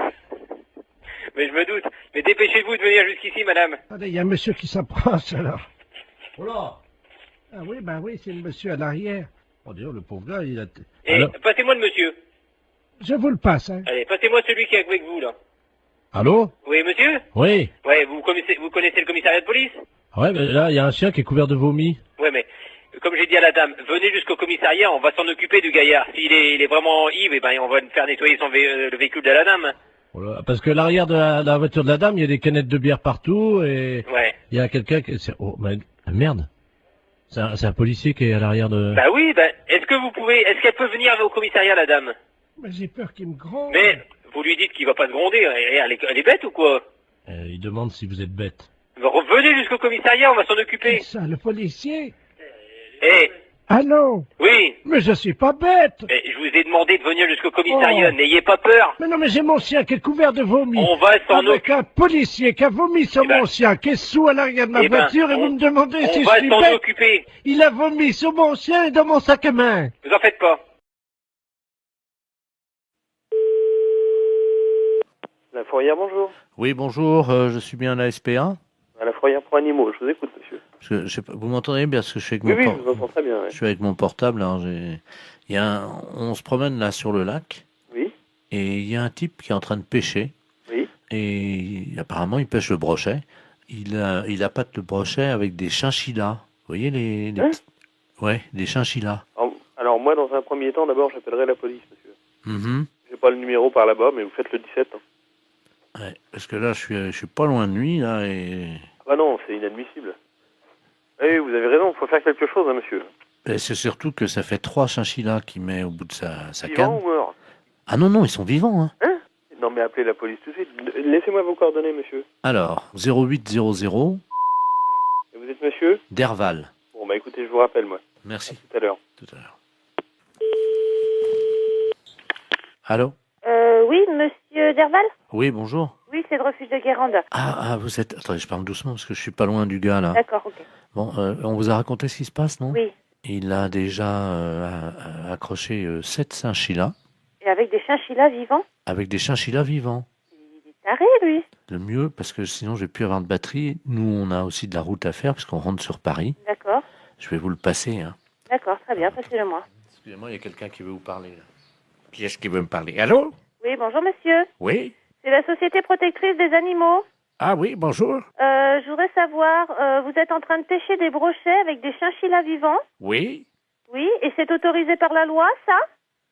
Mais je me doute. Mais dépêchez-vous de venir jusqu'ici, madame. Attendez, il y a un monsieur qui s'approche, alors. Oh là. Ah oui, ben oui, c'est le monsieur à l'arrière. Oh, Dieu, le pauvre gars, il a... Et Alors, passez-moi le monsieur. je vous le passe, hein. Allez, passez-moi celui qui est avec vous, là. Allô? Oui, monsieur? Oui. Ouais, vous connaissez le commissariat de police? Ouais, mais là, il y a un chien qui est couvert de vomi. Ouais, mais comme j'ai dit à la dame, venez jusqu'au commissariat, on va s'en occuper du gaillard. S'il est, il est vraiment ivre, eh ben, on va faire nettoyer le véhicule de la dame. Voilà, parce que l'arrière de la voiture de la dame, il y a des canettes de bière partout et Ouais. il y a quelqu'un qui... Oh, merde. C'est un policier qui est à l'arrière de... Bah oui, est-ce qu'elle peut venir au commissariat, la dame? Mais j'ai peur qu'il me gronde. Mais, vous lui dites qu'il va pas se gronder, elle est bête ou quoi? Il demande si vous êtes bête. Revenez jusqu'au commissariat, on va s'en occuper. Ça, le policier. Eh, Allô? oui, Mais je suis pas bête. mais je vous ai demandé de venir jusqu'au commissariat, Oh. n'ayez pas peur. Mais non, mais j'ai mon chien qui est couvert de vomi. On va s'en Avec un policier qui a vomi sur mon chien, qui est sous à l'arrière de ma voiture, et vous me demandez si on je va suis s'en bête. occuper. Il a vomi sur mon chien et dans mon sac à main. Vous en faites pas. La fourrière, bonjour. Oui, bonjour, je suis bien à la SPA. À la fourrière pour animaux, je vous écoute, monsieur. Parce que, je sais pas, vous m'entendez bien parce que je suis avec Oui, mon oui, por- je vous entends très bien. ouais. Je suis avec mon portable. Alors on se promène là sur le lac. Oui. Et il y a un type qui est en train de pêcher. Oui. Et apparemment, il pêche le brochet. Il appâte le brochet avec des chinchillas. Vous voyez les Hein Ouais, des chinchillas. Alors, moi, dans un premier temps, d'abord, j'appellerai la police, monsieur. Mhm. J'ai pas le numéro par là-bas, mais vous faites le 17. Hein. Ouais, parce que là, je suis pas loin de lui là et Ah bah non, c'est inadmissible. Oui, vous avez raison, il faut faire quelque chose, hein, monsieur. c'est surtout que ça fait 3 chinchillas qu'il met au bout de sa Vivant canne. ou mort? Ah non, ils sont vivants. Hein. Hein? Non, mais appelez la police tout de suite. Laissez-moi vos coordonnées, monsieur. Alors, 0800 Et vous êtes monsieur? Derval. Bon, bah écoutez, je vous rappelle, moi. Merci. Tout à l'heure. Tout à l'heure. Allô? Oui, monsieur Derval? Oui, bonjour. Oui, c'est le refuge de Guérande. Ah, vous êtes... Attendez, je parle doucement parce que je suis pas loin du gars, là. D'accord, ok. Bon, on vous a raconté ce qui se passe, non? Oui. Il a déjà accroché 7 chinchillas Et avec des chinchillas vivants? avec des chinchillas vivants. Taré, lui. Le mieux, parce que sinon, je vais plus avoir de batterie. Nous, on a aussi de la route à faire parce qu'on rentre sur Paris. D'accord. Je vais vous le passer, hein. D'accord, très bien, passez-le-moi. Excusez-moi, il y a quelqu'un qui veut vous parler, là. Qui est-ce qui veut me parler? Allô? Oui, bonjour, monsieur. Oui? C'est la Société Protectrice des Animaux. Ah oui, bonjour. Je voudrais savoir, vous êtes en train de pêcher des brochets avec des chinchillas vivants? Oui? Oui, et c'est autorisé par la loi, ça?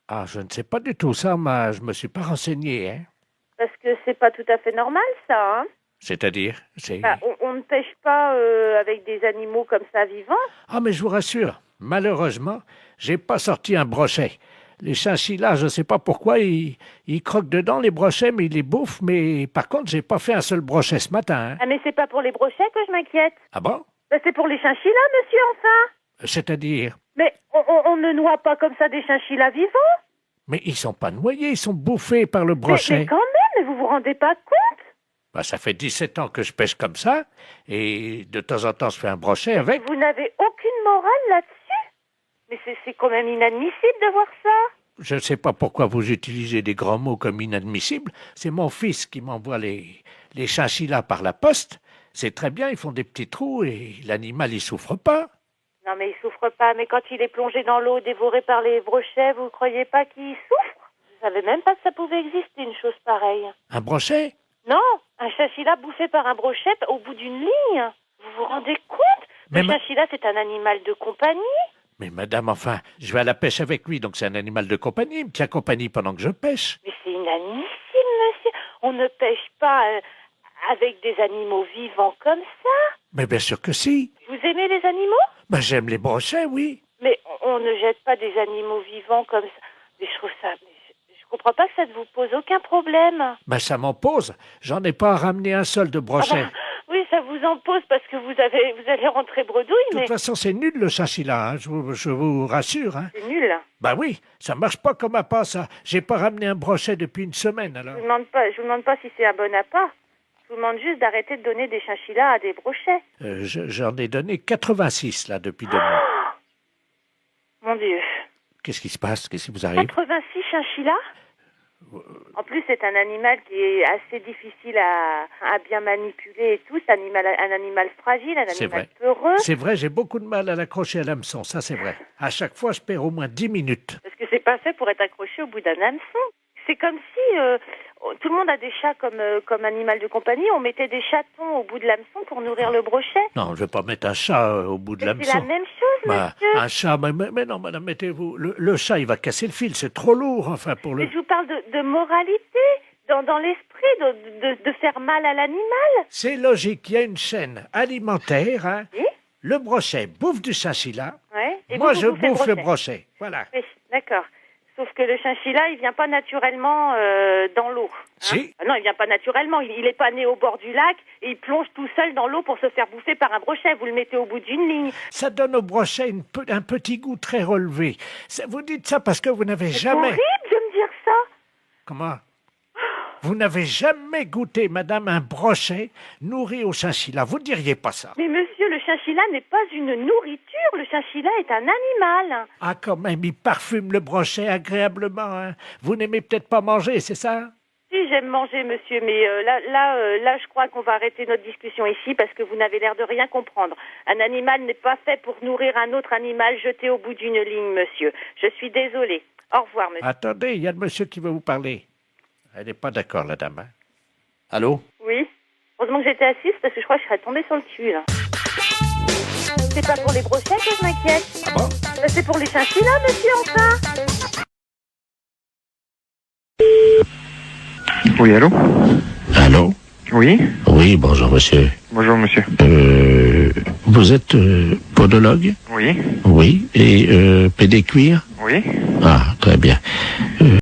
Ah, je ne sais pas du tout ça, mais je me suis pas renseigné, hein. Parce que c'est pas tout à fait normal, ça, hein? C'est-à-dire? C'est... Bah, on ne pêche pas avec des animaux comme ça vivants. Ah, mais je vous rassure, malheureusement, j'ai pas sorti un brochet. Les chinchillas, je sais pas pourquoi, ils croquent dedans les brochets, mais ils les bouffent. Mais par contre, j'ai pas fait un seul brochet ce matin, hein. Ah, mais c'est pas pour les brochets que je m'inquiète. Ah bon? Bah, c'est pour les chinchillas, monsieur, enfin. C'est-à-dire? Mais on ne noie pas comme ça des chinchillas vivants. Mais ils sont pas noyés, ils sont bouffés par le Mais brochet. quand même, mais vous vous rendez pas compte? Bah, ça fait 17 ans que je pêche comme ça, et de temps en temps, je fais un brochet avec. Vous n'avez aucune morale là-dessus? Mais c'est quand même inadmissible de voir ça. Je ne sais pas pourquoi vous utilisez des grands mots comme inadmissibles. C'est mon fils qui m'envoie les chinchillas par la poste. C'est très bien, ils font des petits trous et l'animal, il souffre pas. Non, mais il souffre pas. Mais quand il est plongé dans l'eau, dévoré par les brochets, vous croyez pas qu'il souffre? Je savais même pas que ça pouvait exister, une chose pareille. Un brochet? Non, un chinchilla bouffé par un brochet au bout d'une ligne. Vous vous rendez compte? Mais Le chinchilla, c'est un animal de compagnie. Mais madame, enfin, je vais à la pêche avec lui, donc c'est un animal de compagnie. Il me tient compagnie pendant que je pêche. Mais c'est inadmissible, monsieur. On ne pêche pas avec des animaux vivants comme ça. Mais bien sûr que si. Vous aimez les animaux? Ben, j'aime les brochets, oui. Mais on ne jette pas des animaux vivants comme ça. Mais je trouve ça... Je comprends pas que ça ne vous pose aucun problème. Ben, ça m'en pose. J'en ai pas ramené un seul de brochet. Ah bah, oui, ça vous en pose parce que vous allez rentrer bredouille, De toute façon, c'est nul le chinchilla, hein, je vous rassure. Hein. C'est nul. Ben oui, ça marche pas comme appât, ça. J'ai pas ramené un brochet depuis une semaine, alors. Je vous demande pas si c'est un bon appât. Je vous demande juste d'arrêter de donner des chinchillas à des brochets. J'en ai donné 86, là, depuis 2 mois. Mon Dieu. Qu'est-ce qui se passe? Qu'est-ce qui vous arrive? 86 chinchillas? En plus, c'est un animal qui est assez difficile à bien manipuler et tout. C'est un animal fragile, un C'est animal vrai. peureux. C'est vrai, j'ai beaucoup de mal à l'accrocher à l'hameçon, ça c'est vrai. À chaque fois, je perds au moins 10 minutes. Parce que c'est pas fait pour être accroché au bout d'un hameçon. C'est comme si tout le monde a des chats comme animal de compagnie. On mettait des chatons au bout de l'hameçon pour nourrir le brochet. Non, je vais pas mettre un chat au bout de l'hameçon. C'est la même chose, monsieur. Un chat, mais non, madame, mettez-vous... Le chat, il va casser le fil, c'est trop lourd, enfin, pour le... Mais je vous parle de moralité, dans l'esprit, de faire mal à l'animal. C'est logique, il y a une chaîne alimentaire, hein. Oui. Le brochet bouffe du chinchilla. Ouais. Et Moi, vous je bouffez bouffe le brochet. Voilà. Oui, d'accord. Sauf que le chinchilla, il vient pas naturellement dans l'eau. Hein. Si. Ah non, il vient pas naturellement. Il est pas né au bord du lac et il plonge tout seul dans l'eau pour se faire bouffer par un brochet. Vous le mettez au bout d'une ligne. Ça donne au brochet un petit goût très relevé. Vous dites ça parce que vous n'avez jamais... C'est horrible de me dire ça. Comment? Vous n'avez jamais goûté, madame, un brochet nourri au chinchilla. Vous ne diriez pas ça. Mais monsieur, le chinchilla n'est pas une nourriture. Le chinchilla est un animal. Ah, quand même, il parfume le brochet agréablement. Hein. Vous n'aimez peut-être pas manger, c'est ça? Si, j'aime manger, monsieur, mais là, je crois qu'on va arrêter notre discussion ici parce que vous n'avez l'air de rien comprendre. Un animal n'est pas fait pour nourrir un autre animal jeté au bout d'une ligne, monsieur. Je suis désolée. Au revoir, monsieur. Attendez, il y a le monsieur qui veut vous parler. Elle n'est pas d'accord, la dame. Hein. Allô? Oui. Heureusement que j'étais assise parce que je crois que je serais tombée sur le cul, là. C'est pas pour les brochettes que je m'inquiète. Ah bon? C'est pour les chinchillas, monsieur, enfin. Oui, allô? Allô? Oui? Oui, bonjour, monsieur. Bonjour, monsieur. Vous êtes podologue? Oui. Oui. Et pédécuir? Oui. Ah, très bien.